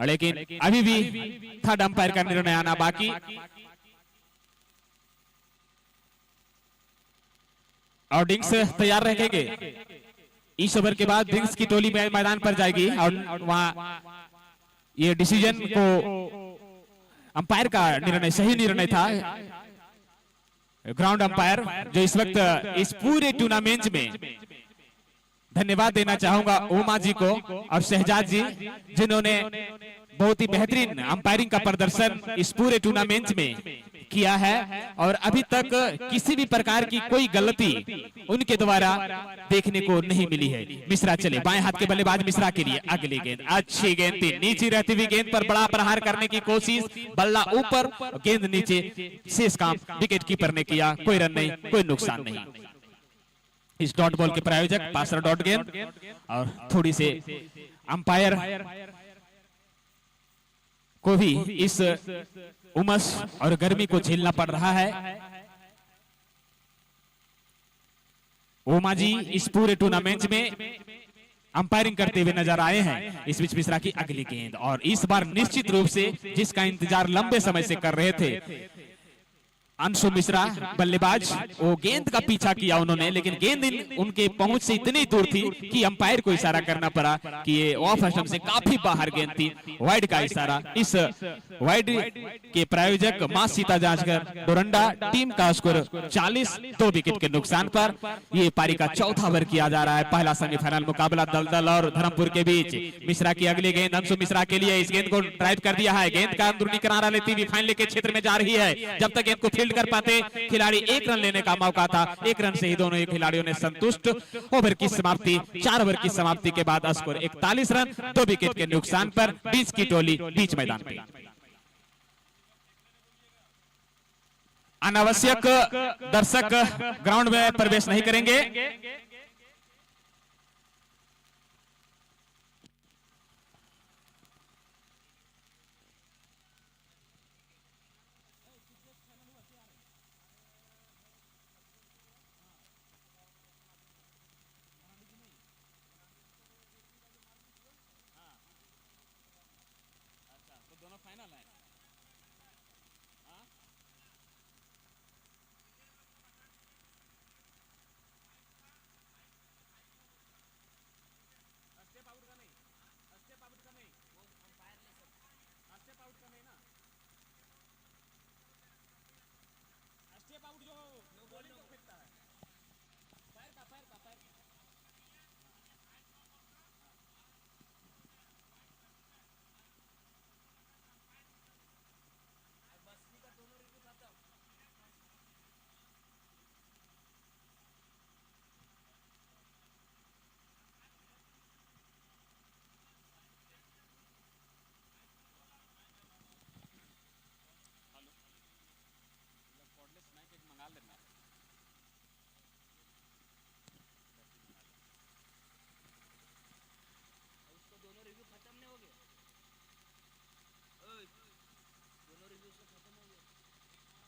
लेकिन अभी भी थर्ड अंपायर का निर्णय आना बाकी। और डिंग्स तैयार रखेंगे। इस ओवर के बाद डिंग्स की टोली मैदान पर जाएगी और वहां ये डिसीजन को अंपायर का निर्णय सही निर्णय था। ग्राउंड अंपायर जो इस वक्त इस पूरे टूर्नामेंट में धन्यवाद देना चाहूंगा उमा जी को और शहजाद जी, जिन्होंने बहुत ही बेहतरीन अंपायरिंग का प्रदर्शन इस पूरे टूर्नामेंट में किया है और अभी तक किसी भी प्रकार की कोई गलती उनके द्वारा देखने को नहीं मिली है। मिश्रा चले बाएं हाथ के बल्लेबाज मिश्रा के लिए अगली गेंद, अच्छी गेंद थी, नीचे रहती हुई गेंद पर बड़ा प्रहार करने की कोशिश, बल्ला ऊपर गेंद नीचे, शेष काम विकेट कीपर ने किया, कोई रन नहीं, कोई नुकसान नहीं। इस डॉट बॉल के प्रायोजक पासर डॉट गेंद और थोड़ी से अंपायर को भी इस उमस और गर्मी को झेलना पड़ रहा है। उमा जी इस पूरे टूर्नामेंट में अंपायरिंग करते हुए नजर आए हैं। इस बीच मिश्रा की अगली गेंद और इस बार निश्चित रूप से जिसका इंतजार लंबे समय से कर रहे थे अंशु मिश्रा बल्लेबाज, वो गेंद का पीछा किया उन्होंने, लेकिन गेंद उनके पहुंच से इतनी दूर थी कि अंपायर को इशारा करना पड़ा कि ये ऑफ स्टंप से काफी बाहर गेंद थी, वाइड का इशारा। इस वाइड के प्रायोजक मां सीता जांचकर डोरंडा टीम का स्कोर 40, 2 विकेट के नुकसान पर ये पारी का चौथा ओवर किया जा रहा है। पहला सेमीफाइनल मुकाबला दलदल और धर्मपुर के बीच। मिश्रा की अगली गेंद अंशु मिश्रा के लिए, इस गेंद को ड्राइव कर दिया है, गेंद का अंदरूनी किनारा लेती हुई फाइनल के क्षेत्र में जा रही है। जब तक गेंद को कर पाते खिलाड़ी 1 रन लेने का मौका था, 1 रन से ही दोनों खिलाड़ियों ने संतुष्ट। ओवर की समाप्ति, 4 ओवर की समाप्ति के बाद स्कोर 41 रन, 2 विकेट के नुकसान पर बीच की टोली बीच मैदान पे। अनावश्यक दर्शक ग्राउंड में प्रवेश नहीं करेंगे।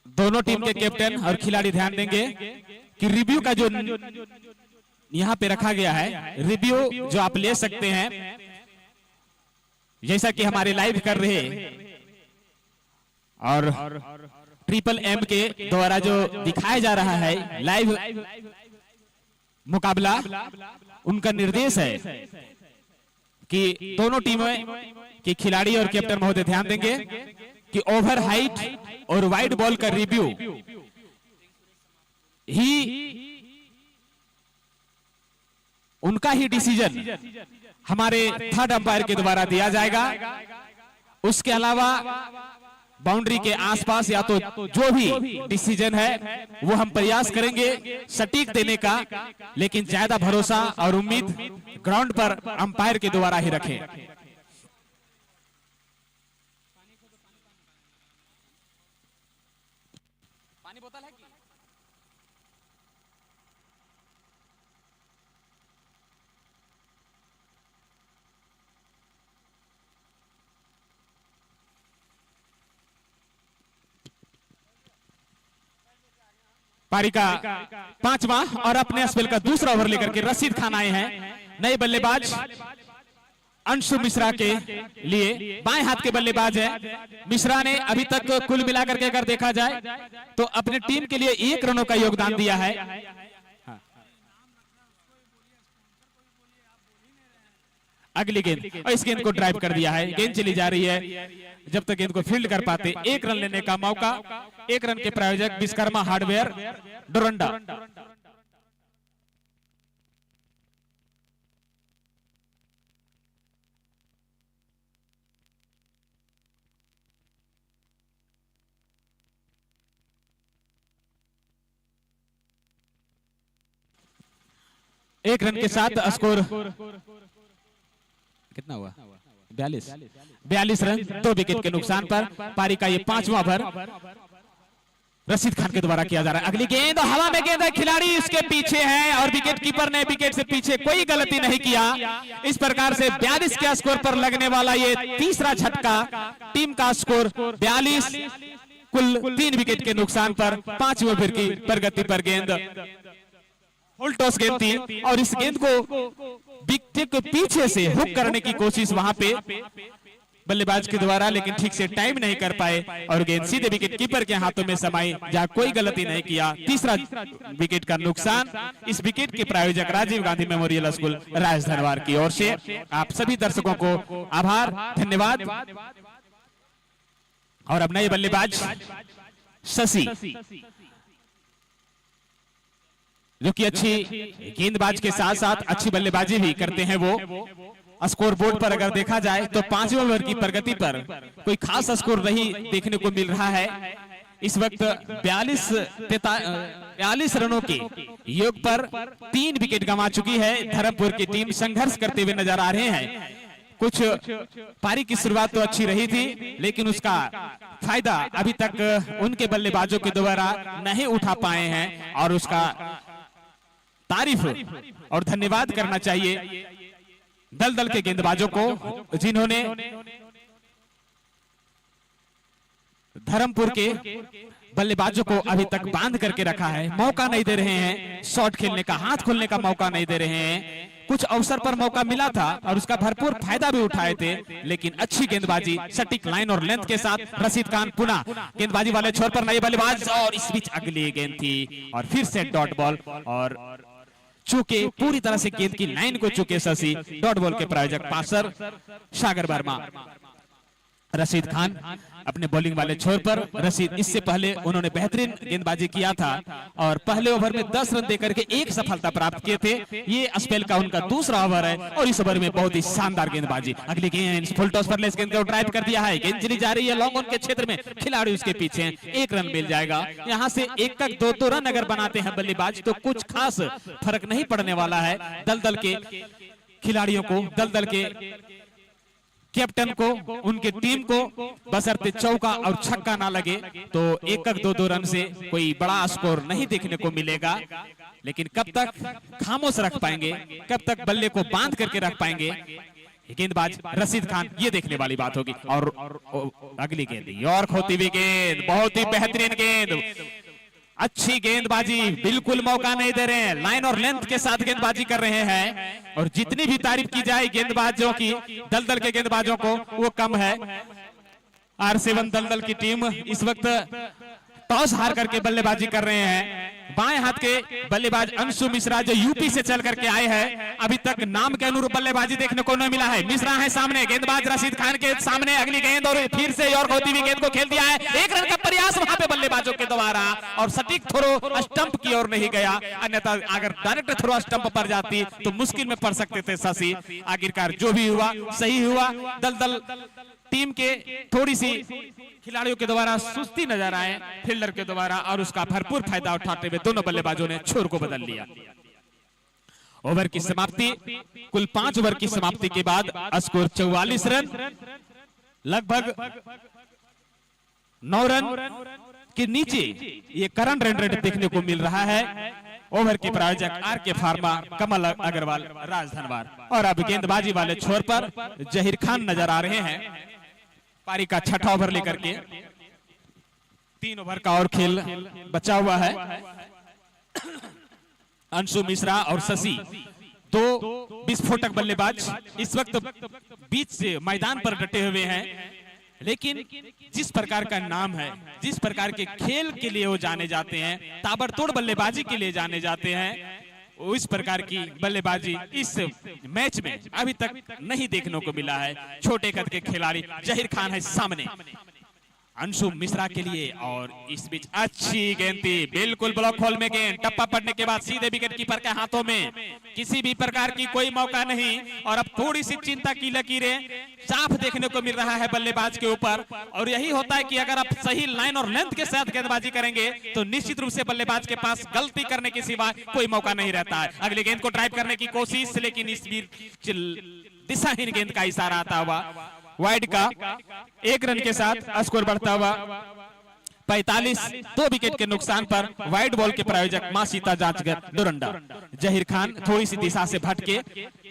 दोनों टीम के कैप्टन और खिलाड़ी ध्यान देंगे कि रिव्यू का जो यहां पे रखा गया है, रिव्यू जो आप ले सकते हैं, जैसा कि हमारे लाइव कर रहे और ट्रिपल एम के द्वारा जो दिखाया जा रहा है लाइव मुकाबला, उनका निर्देश है कि दोनों टीमों के खिलाड़ी और कैप्टन महोदय ध्यान देंगे कि ओवर हाइट और वाइड बॉल का रिव्यू ही उनका ही डिसीजन हमारे थर्ड अंपायर के द्वारा दिया जाएगा। उसके अलावा बाउंड्री के आसपास या तो जो भी डिसीजन है वो हम प्रयास करेंगे सटीक देने का, लेकिन ज्यादा भरोसा और उम्मीद ग्राउंड पर अंपायर के द्वारा ही रखें। पानी बोतल है कि? पारी का 5वां और अपने स्पेल का दूसरा ओवर लेकर के रशीद खान आए हैं। नए बल्लेबाज अंशु मिश्रा के लिए बाएं हाथ के बल्लेबाज है। मिश्रा ने अभी तक कुल मिलाकर के अगर देखा जाए तो अपने टीम के लिए 1 रनों का योगदान दिया है। अगली गेंद और इस गेंद को ड्राइव कर दिया है। गेंद चली जा रही है, जब तक गेंद को फील्ड कर पाते 1 रन लेने का मौका। 1 रन के प्रायोजक विश्वकर्मा हार्डवेयर डोरंडा। एक रन के साथ स्कोर कितना हुआ? 42 रन 2 विकेट के नुकसान पर पारी का ये 5वां ओवर रशीद खान के द्वारा किया जा रहा है। अगली गेंद हवा में गेंद है, खिलाड़ी उसके पीछे है और विकेट कीपर ने विकेट से पीछे कोई गलती नहीं किया। इस प्रकार से 42 के स्कोर पर लगने वाला ये तीसरा झटका, टीम का स्कोर 42, कुल 3 विकेट के नुकसान पर 5वें ओवर की प्रगति पर गेंद फुल टॉस गेंद थी और इस गेंद को विकेट के पीछे से हुक करने की कोशिश वहां पे बल्लेबाज के द्वारा, लेकिन ठीक से टाइम नहीं कर पाए और गेंद सीधे विकेट कीपर के हाथों में समाई, जहां कोई गलती नहीं किया। तीसरा विकेट का नुकसान। इस विकेट के प्रायोजक राजीव गांधी मेमोरियल स्कूल राजधनवार की ओर से आप सभी दर्शकों को आभार, धन्यवाद। और अब नए बल्लेबाज शशि, जो कि अच्छी गेंदबाज के साथ साथ अच्छी बल्लेबाजी भी करते हैं। वो स्कोर बोर्ड पर अगर देखा जाए तो 5वें ओवर की प्रगति पर कोई खास स्कोर नहीं देखने को मिल रहा है। इस वक्त 42 रनों के योग पर 3 विकेट गंवा चुकी है धर्मपुर की टीम। संघर्ष करते हुए नजर आ रहे हैं। कुछ पारी की शुरुआत तो अच्छी रही थी, लेकिन उसका फायदा अभी तक उनके बल्लेबाजों के द्वारा नहीं उठा पाए हैं और उसका तारीफ और धन्यवाद करना चाहिए दल के गेंदबाजों को, जिन्होंने धर्मपुर के बल्लेबाजों को अभी तक बांध करके रखा है। मौका नहीं दे रहे हैं, शॉट खेलने का, हाथ खोलने का मौका नहीं दे रहे हैं। कुछ अवसर पर मौका मिला था और उसका भरपूर फायदा भी उठाए थे, लेकिन अच्छी गेंदबाजी, सटीक लाइन और लेंथ के साथ रशीद खान पुनः गेंदबाजी वाले छोर पर नए बल्लेबाज और इस बीच अगली गेंद थी और फिर से डॉट बॉल और चूके पूरी तरह से गेंद की लाइन को चूके शशि। डॉट बॉल के प्रायोजक पासर सागर वर्मा। रशीद खान अपने बॉलिंग वाले छोर पर। रशीद इससे पहले उन्होंने बेहतरीन गेंदबाजी किया था और पहले ओवर में 10 रन देकर के 1 सफलता प्राप्त किए थे। ये स्पेल का उनका दूसरा ओवर है और इस ओवर में बहुत ही शानदार गेंदबाजी। अगली गेंद फुल टॉस पर लेस गेंद को ड्राइव कर दिया है। गेंद चली जा रही है लॉन्ग ऑन के क्षेत्र में, खिलाड़ी उसके पीछे, 1 रन मिल जाएगा। यहाँ से 1-2 रन अगर बनाते हैं बल्लेबाज तो कुछ खास फर्क नहीं पड़ने वाला है। दल के खिलाड़ियों को, दल के कैप्टन को, उनके टीम को बशर्ते चौका और छक्का ना लगे तो 1-2 रन से कोई बड़ा स्कोर नहीं देखने को मिलेगा। लेकिन कब तक खामोश रख पाएंगे, कब तक बल्ले को बांध करके रख पाएंगे गेंदबाज रशीद खान, ये देखने वाली बात होगी। और अगली गेंद यॉर्क होती हुई गेंद, बहुत ही बेहतरीन गेंद, अच्छी गेंदबाजी, बिल्कुल मौका नहीं दे रहे हैं, लाइन और लेंथ के साथ गेंदबाजी कर रहे हैं। और जितनी भी तारीफ की जाए गेंदबाजों की, दल के गेंदबाजों को, वो कम है। R7 दल की टीम इस वक्त टॉस हार करके बल्लेबाजी कर रहे हैं। बाएं हाथ के बल्लेबाज अंशु मिश्रा जो यूपी से चल करके आए हैं, अभी तक नाम के अनुरूप बल्लेबाजी देखने को नहीं मिला है। मिश्रा है सामने, गेंदबाज रशीद खान के सामने। अगली गेंद और फिर से यॉर्क होती हुई गेंद को खेल दिया है। 1 रन का प्रयास वहां पे बल्लेबाजों के द्वारा और सटीक थ्रो स्टंप की ओर नहीं गया, अन्यथा अगर डायरेक्ट थ्रो स्टंप पर जाती तो मुश्किल में पड़ सकते थे शशि। आखिरकार जो भी हुआ सही हुआ। दल टीम के थोड़ी सी खिलाड़ियों के द्वारा सुस्ती नजर आए फील्डर के द्वारा और उसका भरपूर फायदा उठाते हुए दोनों बल्लेबाजों ने छोर को बदल लिया। ओवर की समाप्ति, कुल 5 ओवर की समाप्ति के बाद स्कोर 44 रन, लगभग 9 रन के नीचे ये करंट रन रेट देखने को मिल रहा है। ओवर के प्रायोजक RK फार्मा, कमल अग्रवाल, राजधनवार। और अब गेंदबाजी वाले छोर पर जहीर खान नजर आ रहे हैं। पारी का 6ठा ओवर लेकर के 3 ओवर का और खेल बचा हुआ है। अंशु मिश्रा और शशि, 2 विस्फोटक बल्लेबाज इस वक्त बीच से मैदान पर डटे हुए हैं। लेकिन जिस प्रकार का नाम है, जिस प्रकार के खेल के लिए वो जाने जाते हैं, ताबड़तोड़ बल्लेबाजी के लिए जाने जाते हैं, इस प्रकार की बल्लेबाजी इस मैच में अभी तक नहीं देखने को मिला है। छोटे कद के खिलाड़ी जहीर खान है सामने अंशु मिश्रा के लिए, और इस बीच अच्छी गेंद थी, बिल्कुल ब्लॉक होल में गेंद, टप्पा पड़ने के बाद सीधे विकेट कीपर के हाथों में, किसी भी प्रकार की कोई मौका नहीं। और अब थोड़ी सी चिंता की लकीरें साफ देखने को मिल रहा है बल्लेबाज के ऊपर। और यही होता है कि अगर आप सही लाइन और लेंथ के साथ गेंदबाजी करेंगे तो निश्चित रूप से बल्लेबाज के पास गलती करने के सिवा कोई मौका नहीं रहता है। अगली गेंद को ड्राइव करने की कोशिश, लेकिन इस बीच दिशाहीन गेंद का इशारा आता हुआ वाइड का 1 रन के साथ स्कोर बढ़ता हुआ 45। 2 विकेट के नुकसान पर वाइड बॉल के प्रायोजक मां सीता जांचगर डोरंडा। जहीर खान थोड़ी सी दिशा से भटके,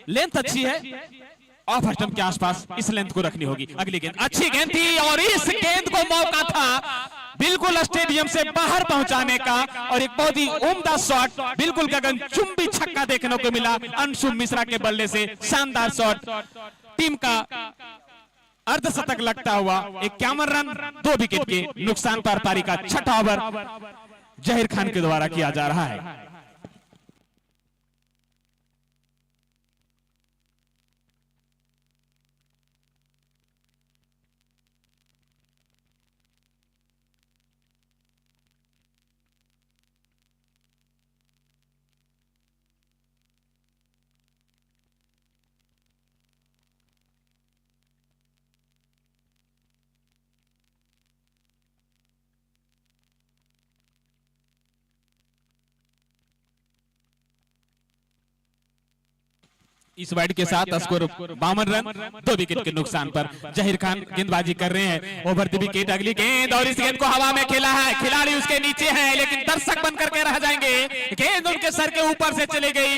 लेंथ अच्छी है, ऑफ स्टंप के आसपास इस लेंथ को रखनी होगी। अगली गेंद अच्छी गेंद थी, और इस गेंद को मौका था बिल्कुल स्टेडियम से बाहर पहुंचाने का, और एक बहुत ही उम्दा शॉट, बिल्कुल गगनचुंबी छक्का देखने को मिला अंशु मिश्रा के बल्ले से। शानदार शॉट, टीम का अर्धशतक लगता हुआ 51 रन 2 विकेट के नुकसान पर पारी का 6वां ओवर जहीर खान के द्वारा किया जा रहा है। इस वाइड के साथ स्कोर 52 रन 2 विकेट के नुकसान पर जहीर खान गेंदबाजी कर रहे हैं ओवर द विकेट। अगली गेंद, और इस गेंद को हवा में खेला है, खिलाड़ी उसके नीचे है, लेकिन दर्शक बन करके रह जाएंगे। गेंद उनके सर के ऊपर से चली गई,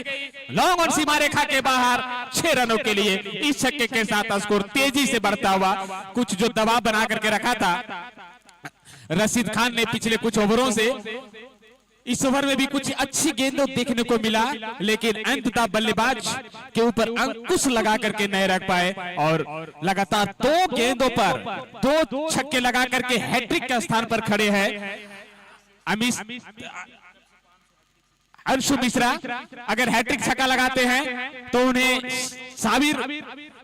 लॉन्ग ऑन सीमा रेखा के बाहर। 6 रनों के लिए इस छक्के के साथ स्कोर तेजी से बढ़ता हुआ। कुछ जो दबाव बना करके रखा था रशीद खान ने पिछले कुछ ओवरों से, इस ओवर में भी कुछ अच्छी गेंदों देखने को मिला, लेकिन अंततः बल्लेबाज के ऊपर अंकुश लगा करके नहीं रख पाए, और लगातार 2 गेंदों पर 2 छक्के लगा करके हैट्रिक के स्थान पर खड़े हैं अंशु मिश्रा। अगर हैट्रिक छक्का लगाते हैं तो उन्हें साबिर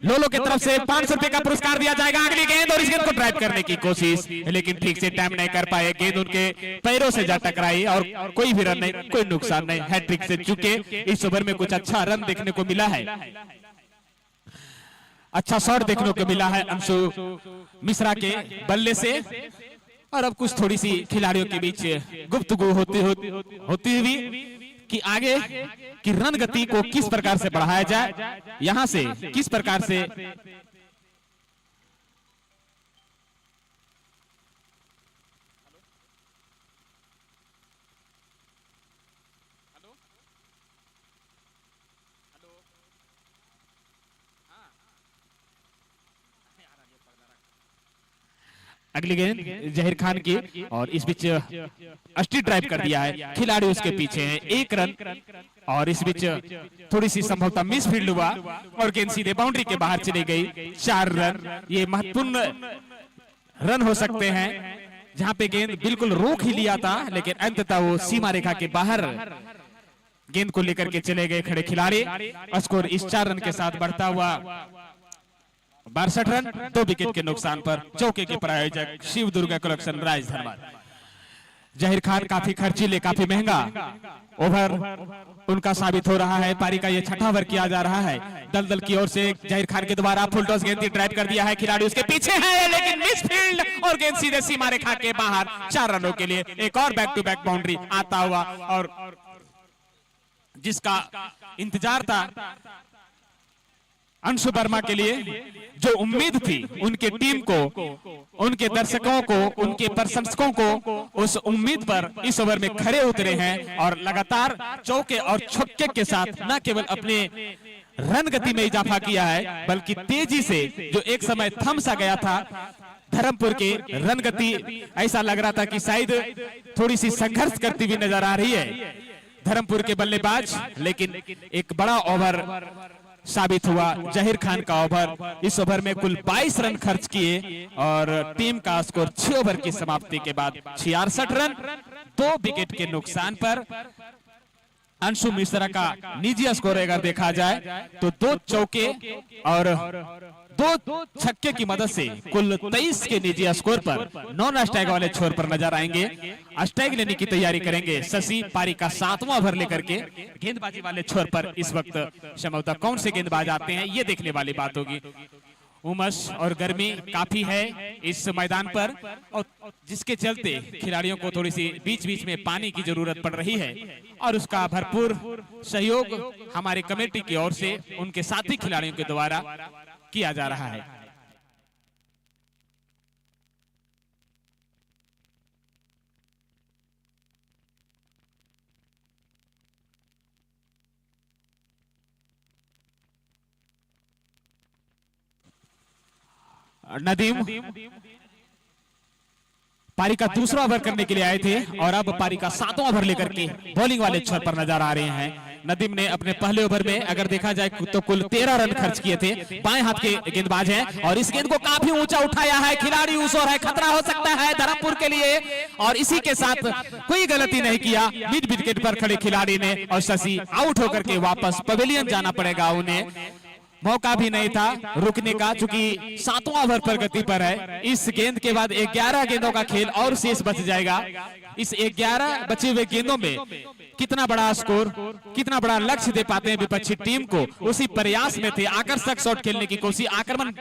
लोलो की तरफ से 500 रुपए का पुरस्कार दिया जाएगा। अगली गेंद, और इस गेंद को ड्राइव करने की कोशिश, लेकिन ठीक से टाइम नहीं कर पाए, गेंद उनके पैरों से जा टकराई, और कोई भी रन नहीं, कोई नुकसान नहीं, हैट्रिक से चुके। इस ओवर में कुछ अच्छा रन देखने को मिला है, अच्छा शॉट देखने को मिला है अंशु मिश्रा के बल्ले से। और अब कुछ थोड़ी सी खिलाड़ियों के बीच गुफ्तगू होती हुई कि आगे की रन गति को किस प्रकार से बढ़ाया जाए, यहां से किस प्रकार से अगली गेंद जहीर खान की, और इस बीच स्ट्रीट ड्राइव कर दिया है, खिलाड़ी उसके पीछे है। 1 रन, और इस बीच थोड़ी सी संभवतः मिस फील्ड हुआ और गेंद सीधे बाउंड्री के बाहर चली गई। 4 रन, ये महत्वपूर्ण रन हो सकते हैं, जहां पे गेंद बिल्कुल रोक ही लिया था, लेकिन अंततः वो सीमा रेखा के बाहर गेंद को लेकर के चले गए खड़े खिलाड़ी। स्कोर इस 4 रन के साथ बढ़ता हुआ 62 रन 2 विकेट के नुकसान पर चौके के प्रायोजक शिव दुर्गा कलेक्शन राज धनबाद। जहीर खान काफी खर्चीले, काफी महंगा ओवर उनका साबित हो रहा है। पारी का ये 6वां ओवर किया जा रहा है। दलदल की ओर से जहीर खान के द्वारा फुल टॉस गेंद ड्राइव कर दिया है, खिलाड़ी उसके पीछे है, लेकिन मिस फील्ड, और गेंद सीधे सीमा रेखा के बाहर। 4 रनों के लिए एक और बैक टू बैक बाउंड्री आता हुआ, और जिसका इंतजार था अंशु वर्मा के लिए, जो उम्मीद थी उनके टीम को, उनके दर्शकों को, उनके प्रशंसकों को, उस उम्मीद पर इस ओवर में खरे उतरे हैं, और लगातार चौके और छक्के के साथ न केवल अपने रन गति में इजाफा किया है, बल्कि तेजी से जो एक समय थम सा गया था धर्मपुर के रन गति, ऐसा लग रहा था कि शायद थोड़ी सी संघर्ष करती हुई नजर आ रही है धर्मपुर के बल्लेबाज। लेकिन एक बड़ा ओवर साबित हुआ जहीर खान का ओवर। इस ओवर में कुल 22 रन खर्च किए, और टीम का स्कोर 6 ओवर की समाप्ति के बाद 66 रन 2 विकेट के नुकसान पर अंशु मिश्रा का निजी स्कोर अगर देखा जाए तो 2 चौके और 2 छक्के की मदद से कुल 23 के निजी स्कोर पर नॉन स्ट्राइक वाले छोर पर नजर आएंगे। स्ट्राइक लेने की तैयारी करेंगे शशि। पारी का 7वां ओवर लेकर के गेंदबाजी वाले छोर पर इस वक्त संभवतः कौन से गेंदबाज आते हैं ये देखने वाली बात होगी। उमस और गर्मी काफी है इस मैदान पर और जिसके चलते खिलाड़ियों को थोड़ी सी बीच बीच में पानी की जरूरत पड़ रही है और उसका भरपूर सहयोग हमारे कमेटी की ओर से उनके साथी खिलाड़ियों के द्वारा किया जा रहा है। नदीम पारी का दूसरा ओवर करने के लिए आए थे और अब पारी का 7वां ओवर लेकर के बॉलिंग वाले छोर पर नजर आ रहे हैं। नदीम ने अपने पहले ओवर में अगर देखा जाए तो कुल 13 रन खर्च किए थे। बाएं हाथ के गेंदबाज हैं और इस गेंद को काफी ऊंचा उठाया है खिलाड़ी उस ओर है, खतरा हो सकता है धर्मपुर के लिए और इसी के साथ कोई गलती नहीं किया मिड विकेट पर खड़े खिलाड़ी ने और शशि आउट होकर के वापस पवेलियन जाना पड़ेगा। उन्हें मौका भी नहीं था रुकने का चूंकि 7वां ओवर प्रगति पर है। इस गेंद के बाद 11 गेंदों का खेल और शेष बच जाएगा। इस 11 बचे हुए गेंदों में कितना बड़ा स्कोर कितना बड़ा लक्ष्य दे पाते हैं विपक्षी टीम को उसी प्रयास में थे। आकर्षक शॉट खेलने की कोशिश आक्रमण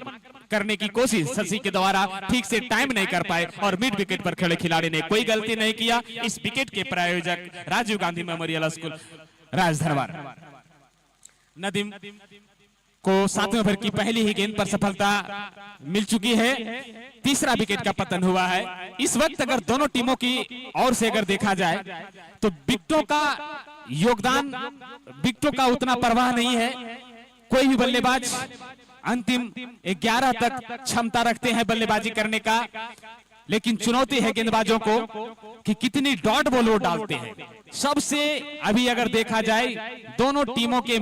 करने की कोशिश शशि के द्वारा ठीक से टाइम नहीं कर पाए और मिड विकेट पर खड़े खिलाड़ी ने कोई गलती नहीं किया। इस विकेट के प्रायोजक राजीव गांधी मेमोरियल स्कूल राजधरवार। नदीम को 7वें ओवर की पहली ही गेंद पर सफलता मिल चुकी है। तीसरा विकेट का पतन हुआ है। इस वक्त अगर दोनों टीमों की ओर से अगर देखा जाए तो विकेटों का योगदान विकेटों का उतना परवाह नहीं है। कोई भी बल्लेबाज अंतिम 11 तक क्षमता रखते हैं बल्लेबाजी करने का, लेकिन चुनौती है गेंदबाजों को कि कितनी डॉट बॉल वो डालते हैं। सबसे अभी अगर देखा जाए दोनों टीमों के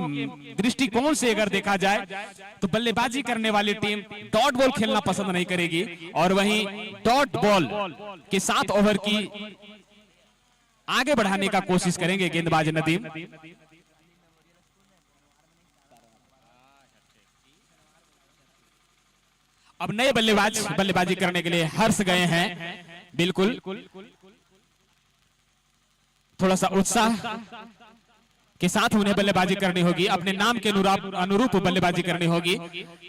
दृष्टिकोण से अगर देखा जाए तो बल्लेबाजी करने वाली टीम डॉट बॉल खेलना पसंद नहीं करेगी और वहीं डॉट बॉल के साथ ओवर की आगे बढ़ाने का कोशिश करेंगे गेंदबाज नदीम। अब नए बल्लेबाज बल्लेबाजी करने के लिए हर्ष गए हैं। बिल्कुल थोड़ा सा उत्साह के साथ उन्हें बल्लेबाजी करनी होगी, अपने नाम के अनुरूप बल्लेबाजी करनी होगी।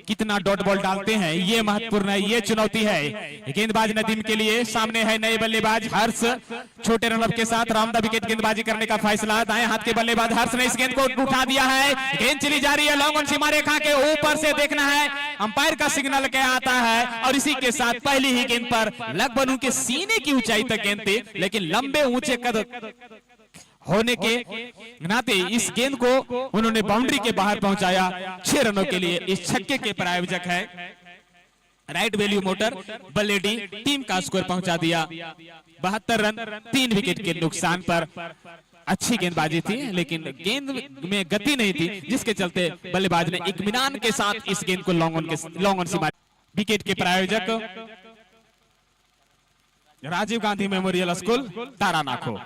कितना डॉट बॉल डालते हैं ये महत्वपूर्ण है, ये चुनौती है गेंदबाज नदीम के लिए। सामने है नए बल्लेबाज हर्ष, छोटे रनअप के साथ राउंड द विकेट गेंदबाजी करने का फैसला। दाएं हाथ के बल्लेबाज हर्ष ने इस गेंद को उठा दिया है। गेंद चली जा रही है लॉन्ग ऑन सीमा रेखा के ऊपर से, देखना है अंपायर का सिग्नल क्या आता है और इसी के साथ पहली ही गेंद पर लगभग उनके सीने की ऊंचाई तक गेंद थी, लेकिन लंबे ऊंचे कद होने के नाते इस गेंद को उन्होंने बाउंड्री के बाहर पहुंचाया। 6 रनों के लिए इस छक्के के प्रायोजक है राइट वैल्यू मोटर बल्लेडी। टीम का स्कोर पहुंचा दिया 72 रन 3 विकेट के नुकसान पर। अच्छी गेंदबाजी थी लेकिन गेंद में गति नहीं थी, जिसके चलते बल्लेबाज ने इत्मीनान के साथ इस गेंद को लॉन्ग ऑन सीमा। विकेट के प्रायोजक राजीव गांधी मेमोरियल स्कूल तारानाखो।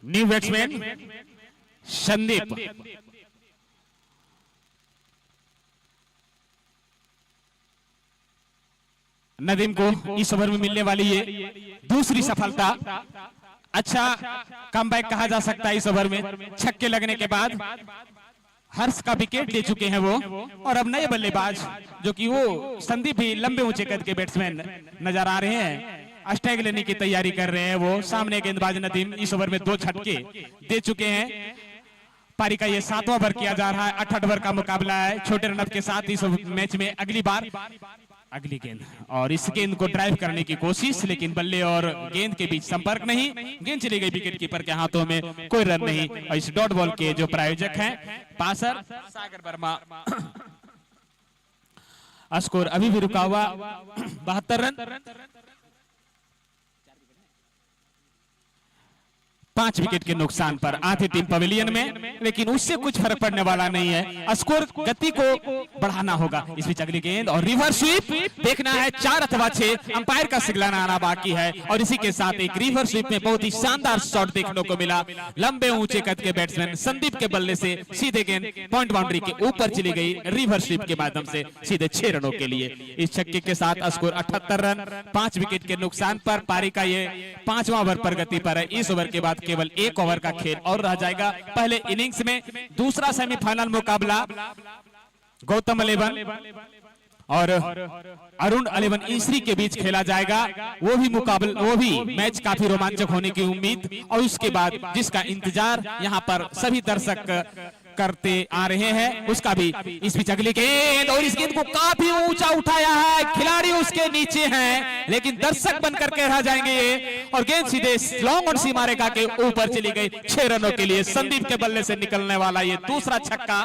New batsman Sandeep. नदीम को इस ओवर में मिलने वाली ये दूसरी सफलता। अच्छा कमबैक कहा जा सकता है इस ओवर में। छक्के लगने के बाद हर्ष का विकेट ले चुके हैं वो और अब नए बल्लेबाज जो कि वो संदीप भी लंबे ऊंचे कद के बैट्समैन नजर आ रहे हैं, स्ट्राइक लेने की तैयारी कर रहे हैं वो। सामने गेंदबाज नदीम इस ओवर में 2 छक्के दे चुके हैं। पारी का ये 7वां ओवर किया जा रहा है। 8 ओवर का मुकाबला है। छोटे रनअप के साथ इस मैच में अगली गेंद और इस गेंद को ड्राइव करने की कोशिश, लेकिन बल्ले और गेंद के बीच संपर्क नहीं। गेंद चली गई विकेट कीपर के हाथों में, कोई रन नहीं। और इस डॉट बॉल के जो प्रायोजक हैं पासर सागर वर्मा। स्कोर अभी भी रुका हुआ 72 रन। 5 विकेट के नुकसान पर आधी टीम पवेलियन में, लेकिन उससे कुछ फर्क पड़ने वाला नहीं है। स्कोर गति को बढ़ाना होगा। इस बीच अगली गेंद और रिवर्स स्वीप देखना है, 4 अथवा 6 अंपायर का सिग्नल आना बाकी है। और इसी के साथ एक रिवर्स स्वीप में बहुत ही शानदार शॉट देखने को मिला। लंबे ऊंचे कद के बैट्समैन संदीप के बल्ले से सीधे गेंद पॉइंट बाउंड्री के ऊपर चली गई रिवर्स स्वीप के माध्यम से सीधे 6 रनों के लिए। इस छक्के के साथ स्कोर 78 रन 5 विकेट के नुकसान पर। पारी का ये 5वां ओवर प्रगति पर है। इस ओवर के बाद केवल 1 ओवर का खेल और रह जाएगा। पहले इनिंग्स में दूसरा सेमीफाइनल मुकाबला गौतम 11 और अरुण 11 ईसरी के बीच खेला जाएगा। वो भी मैच काफी रोमांचक होने की उम्मीद और उसके बाद जिसका इंतजार यहां पर सभी दर्शक करते आ रहे हैं उसका भी। इस बीच अगली गेंद और इस गेंद को काफी ऊंचा उठाया है, खिलाड़ी उसके नीचे हैं लेकिन दर्शक बनकर के रह जाएंगे ये। और गेंद सीधे लॉन्ग ऑन सीमा रेखा के ऊपर चली गई 6 रनों के लिए। संदीप के बल्ले से निकलने वाला ये दूसरा छक्का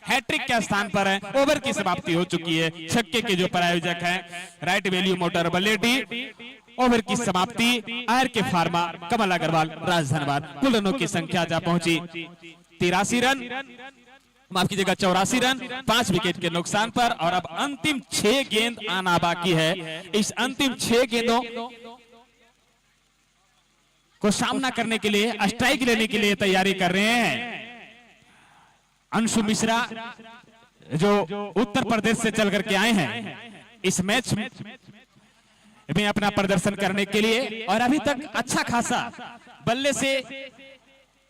हैट्रिक के स्थान पर है। ओवर की समाप्ति हो चुकी है। छक्के के जो प्रायोजक हैं राइट वैल्यू मोटर बल्लेडी। ओवर की समाप्ति आयर के फार्मा कमल अग्रवाल राजधनबाद। कुल रनों की संख्या जा पहुंची 83 रन, माफ कीजिएगा 84 रन 5 विकेट के नुकसान पर। और अब अंतिम 6 गेंद आना बाकी है। इस अंतिम 6 गेंदों को सामना करने के लिए, स्ट्राइक लेने के लिए तैयारी कर रहे हैं अंशु मिश्रा जो उत्तर प्रदेश से चल करके आए हैं इस मैच में अपना प्रदर्शन करने के लिए। और अभी तक अच्छा खासा बल्ले से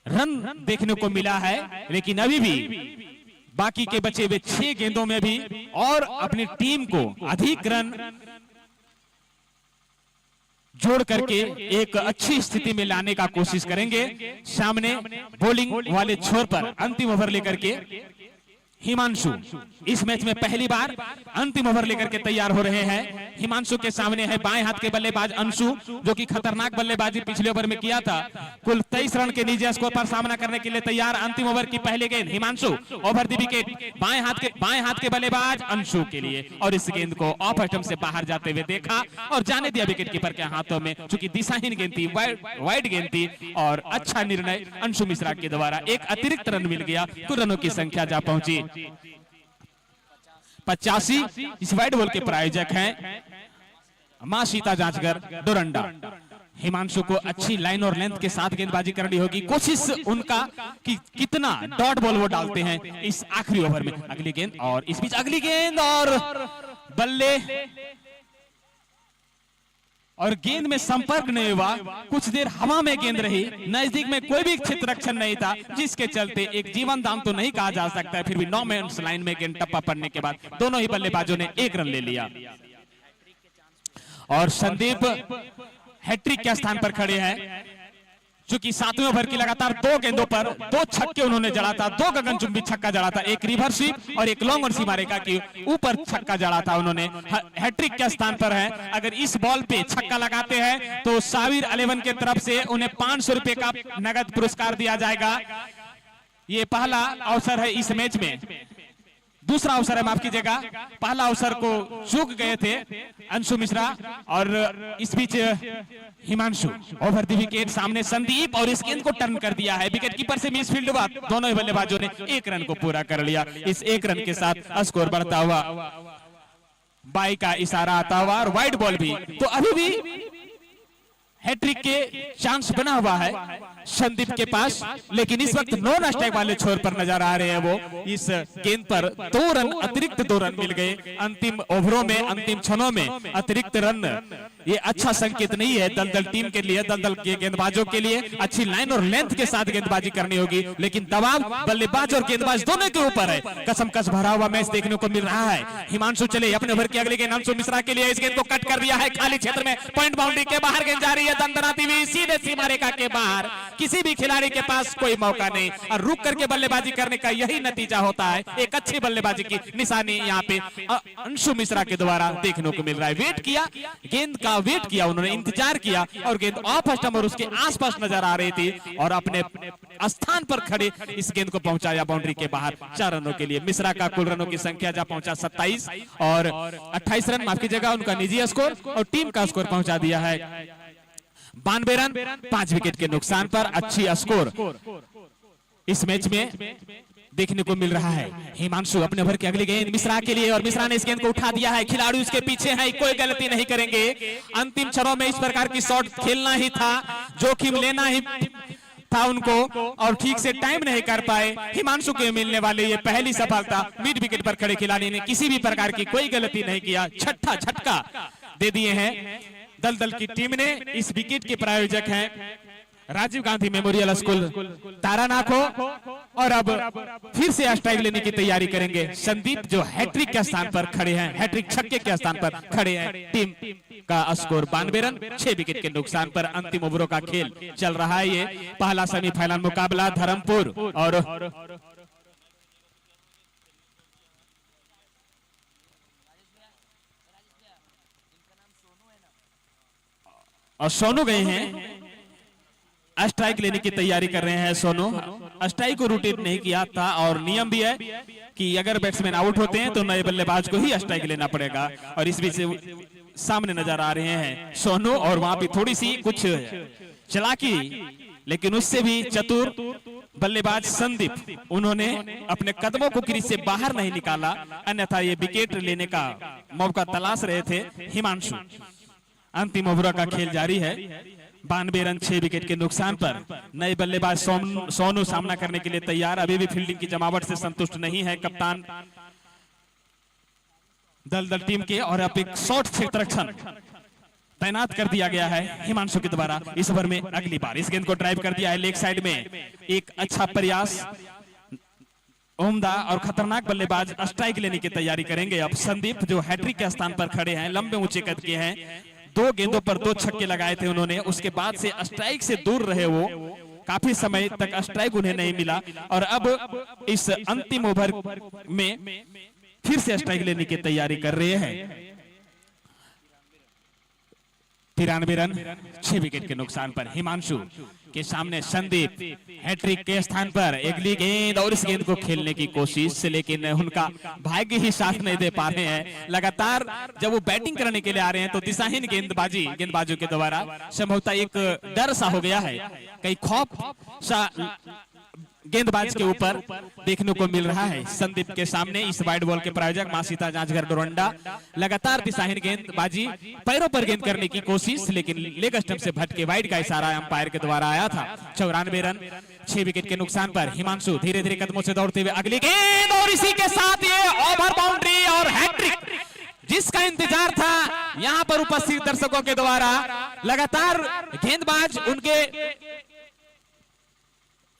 रन देखने को मिला है, लेकिन अभी भी बाकी के बचे हुए 6 गेंदों में भी और अपनी टीम को अधिक रन जोड़ करके एक अच्छी स्थिति में लाने का कोशिश करेंगे। सामने बॉलिंग वाले छोर पर अंतिम ओवर लेकर के हिमांशु इस मैच में पहली बार अंतिम ओवर लेकर के तैयार हो रहे हैं। हिमांशु के सामने है बाएं हाथ के बल्लेबाज अंशु जो कि खतरनाक बल्लेबाजी पिछले ओवर में किया था। कुल 23 रन के निजी स्कोर पर सामना करने के लिए तैयार। अंतिम ओवर की पहली गेंद हिमांशु ओवर द विकेट बाएं हाथ के बल्लेबाज अंशु के लिए। और इस गेंद को ऑफ स्टंप से बाहर जाते हुए देखा और जाने दिया विकेट कीपर के हाथों में, चूंकि दिशाहीन गेंद थी, वाइड गेंद थी। और अच्छा निर्णय अंशु मिश्रा के द्वारा, एक अतिरिक्त रन मिल गया। कुल रनों की संख्या जा पहुंची 85। इस वाइड बॉल के प्रायोजक हैं मां सीता जांचगर डोरंडा। हिमांशु को अच्छी लाइन और लेंथ के साथ गेंदबाजी करनी होगी। कोशिश उनका कि कितना डॉट बॉल वो डालते हैं इस आखिरी ओवर में। अगली गेंद और इस बीच अगली गेंद और बल्ले और गेंद में संपर्क नहीं हुआ। कुछ देर हवा में गेंद रही, नजदीक में कोई भी क्षेत्ररक्षण नहीं था, जिसके चलते एक जीवन दान तो नहीं कहा जा सकता है, फिर भी 9 मैन लाइन में गेंद टप्पा पड़ने के बाद दोनों ही बल्लेबाजों ने 1 रन ले लिया। और संदीप हैट्रिक के स्थान पर खड़े हैं, चूंकि 7वें ओवर की लगातार 2 गेंदों पर 2 छक्के उन्होंने जड़ा था। 2 गगनचुंबी छक्का जड़ा था, एक रिवर्स स्वीप और एक लॉन्ग ऑन सीमा रेखा के ऊपर छक्का जड़ा था उन्होंने। हैट्रिक के स्थान पर है। अगर इस बॉल पे छक्का लगाते हैं तो साबिर 11 की तरफ से उन्हें 500 रुपए का नगद पुरस्कार दिया जाएगा। ये पहला अवसर है इस मैच में, दूसरा अवसर है, माफ कीजिएगा। पहला अवसर को चूक गए थे अंशु मिश्रा। और इस बीच हिमांशु ओवर द विकेट, सामने संदीप और इस गेंद को टर्न कर दिया है। विकेट कीपर से मिस फील्ड हुआ, दोनों ही बल्लेबाजों ने 1 रन को पूरा कर लिया। इस 1 रन के साथ स्कोर बढ़ता हुआ, बाई का इशारा आता हुआ और वाइड बॉल भी। तो अभी भी हैट्रिक के चांस बना हुआ है संदीप के पास, लेकिन इस वक्त नॉन स्ट्राइक वाले छोर पर नजर आ रहे हैं वो। इस गेंद पर 2 रन, अतिरिक्त 2 रन मिल गए अंतिम ओवरों में, अंतिम क्षणों में अतिरिक्त रन। ये अच्छा संकेत नहीं है दलदल टीम के लिए, दलदल के गेंदबाजों के लिए। अच्छी लाइन और लेंथ के साथ गेंदबाजी करनी होगी, लेकिन दबाव बल्लेबाज और गेंदबाज दोनों के ऊपर है। कसमकस भरा हुआ मैच देखने को मिल रहा है। हिमांशु चले अपने ओवर की अगली गेंद अंशु मिश्रा के लिए। इस गेंद को कट कर दिया है खाली क्षेत्र में, पॉइंट बाउंड्री के बाहर गेंद जा रही है दंदनाती हुई सीधे सीमा रेखा के बाहर। किसी भी खिलाड़ी के पास कोई मौका नहीं और रुक करके बल्लेबाजी करने का यही नतीजा होता है। एक अच्छी बल्लेबाजी की निशानी यहाँ पे अंशु मिश्रा के द्वारा देखने को मिल रहा है। वेट किया, गेंद का वेट किया उन्होंने, इंतजार किया और गेंद ऑफ स्टंप और उसके आसपास नजर आ रही थी और अपने स्थान पर खड़े इस गेंद को पहुंचाया बाउंड्री के बाहर 4 रनों के लिए। मिश्रा का कुल रनों की संख्या जा पहुंचा 27 और 28 रन, माफ कीजिएगा, उनका निजी स्कोर और टीम का स्कोर पहुंचा दिया है 92 रन 5 विकेट के नुकसान पर अच्छी स्कोर इस मैच में देखने को मिल रहा है। हिमांशु अपने ओवर की अगली गेंद मिश्रा के लिए और मिश्रा ने इस गेंद को उठा दिया है। खिलाड़ी उसके पीछे है, कोई गलती नहीं करेंगे। अंतिम क्षणों में इस प्रकार की शॉट खेलना ही था, जोखिम लेना ही था उनको और ठीक से टाइम नहीं कर पाए। हिमांशु को मिलने वाली ये पहली सफलता। मिड विकेट पर खड़े खिलाड़ी ने किसी भी प्रकार की कोई गलती नहीं किया, छठा झटका दे दिए हैं दलदल की टीम ने। इस विकेट के प्रायोजक हैं राजीव गांधी मेमोरियल स्कूल तारानाको। और अब फिर से स्ट्राइक लेने की तैयारी करेंगे संदीप, जो हैट्रिक के स्थान पर खड़े हैं, हैट्रिक छक्के के स्थान पर खड़े हैं। टीम का स्कोर 92 रन 6 विकेट के नुकसान पर अंतिम ओवरों का खेल चल रहा है। ये पहला सेमीफाइनल मुकाबला धर्मपुर और सोनू गए हैं, स्ट्राइक लेने की तैयारी कर रहे हैं। सोनू स्ट्राइक को रूटीन नहीं किया था और नियम भी है कि अगर बैट्समैन आउट होते हैं तो नए बल्लेबाज को ही स्ट्राइक लेना पड़ेगा। और इस बीच सामने नजर आ रहे हैं सोनू और वहां पे थोड़ी सी कुछ चालाकी, लेकिन उससे भी चतुर बल्लेबाज संदीप, उन्होंने अपने कदमों को क्रीज से बाहर नहीं निकाला, अन्यथा ये विकेट लेने का मौका तलाश रहे थे हिमांशु। अंतिम ओवर का खेल जारी है। 92 रन 6 विकेट के नुकसान पर नए बल्लेबाज सोनू सामना करने के लिए तैयार। अभी भी फील्डिंग की जमावट से संतुष्ट नहीं है कप्तान दलदल टीम के और अब एक शॉर्ट क्षेत्ररक्षण तैनात कर दिया गया है हिमांशु के द्वारा। इस ओवर में अगली बार इस गेंद को ड्राइव कर दिया है लेग साइड में। एक अच्छा प्रयास, उम्दा और खतरनाक बल्लेबाज स्ट्राइक लेने की तैयारी करेंगे। अब संदीप जो हैट्रिक के स्थान पर खड़े हैं, लंबे ऊंचे कद के हैं, 2 गेंदों पर 2 छक्के लगाए थे उन्होंने। उसके बाद से स्ट्राइक से दूर रहे वो, काफी समय तक स्ट्राइक उन्हें नहीं मिला और अब इस अंतिम ओवर में फिर से स्ट्राइक लेने की तैयारी कर रहे हैं। 93 रन 6 विकेट के नुकसान पर हिमांशु के सामने संदीप हैट्रिक के स्थान पर अगली गेंद और इस गेंद को खेलने की कोशिश, लेकिन उनका भाग्य ही साथ नहीं दे पा रहे हैं। लगातार जब वो बैटिंग करने के लिए आ रहे हैं तो दिशाहीन गेंदबाजों के द्वारा संभवतः एक डर सा हो गया है, कहीं खौफ सा गेंदबाज के ऊपर देखने को मिल रहा है। संदीप के सामने इस वाइड बॉल के प्रायोजक मां सीता जांचघर डोरंडा। लगातार दिशाहीन गेंदबाजी, पैरों पर गेंद करने की कोशिश, लेकिन लेग स्टंप से भटके वाइड का इशारा अंपायर के द्वारा आया था। 94 रन 6 विकेट के नुकसान पर हिमांशु धीरे धीरे कदमों से दौड़ते हुए अगली गेंद और इसी के साथ ये ओवर बाउंड्री और हैट्रिक, जिसका इंतजार था यहां पर उपस्थित दर्शकों के द्वारा। लगातार गेंदबाज उनके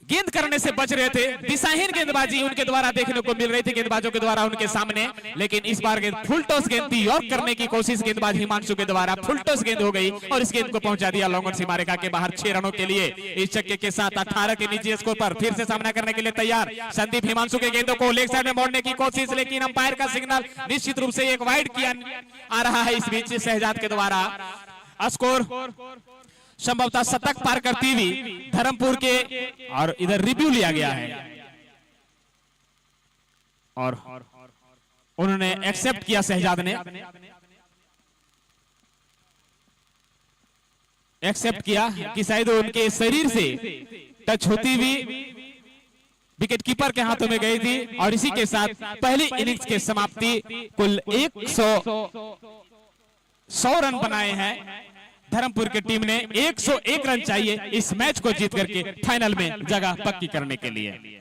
गेंद करने से बच रहे थे, दिशाहीन गेंदबाजी उनके द्वारा देखने को मिल रही थी गेंदबाजों के द्वारा उनके सामने, लेकिन इस बार गेंद फुल टॉस गेंद थी और करने की कोशिश गेंदबाज हिमांशु के द्वारा फुल टॉस गेंद हो गई और इस गेंद को पहुंचा दिया लॉन्ग ऑन सीमा रेखा के बाहर 6 रनों के लिए। इस छक्के के साथ 18 के निजी स्कोर पर फिर से सामना करने के लिए तैयार संदीप। हिमांशु के गेंदों को लेग साइड में मोड़ने की कोशिश, लेकिन अंपायर का सिग्नल निश्चित रूप से एक वाइड किया आ रहा है इस बीच शहजाद के द्वारा। स्कोर संभवतः शतक पार करती हुई धर्मपुर के, और इधर रिव्यू लिया गया है और उन्होंने एक्सेप्ट किया, शहजाद ने एक्सेप्ट किया कि शायद उनके शरीर से टच होती हुई विकेट कीपर के हाथों में गई थी। और इसी के साथ पहली इनिंग्स की समाप्ति, कुल 100 रन बनाए हैं धर्मपुर की टीम ने। 101 रन चाहिए इस मैच को जीत करके फाइनल में जगह पक्की करने के लिए।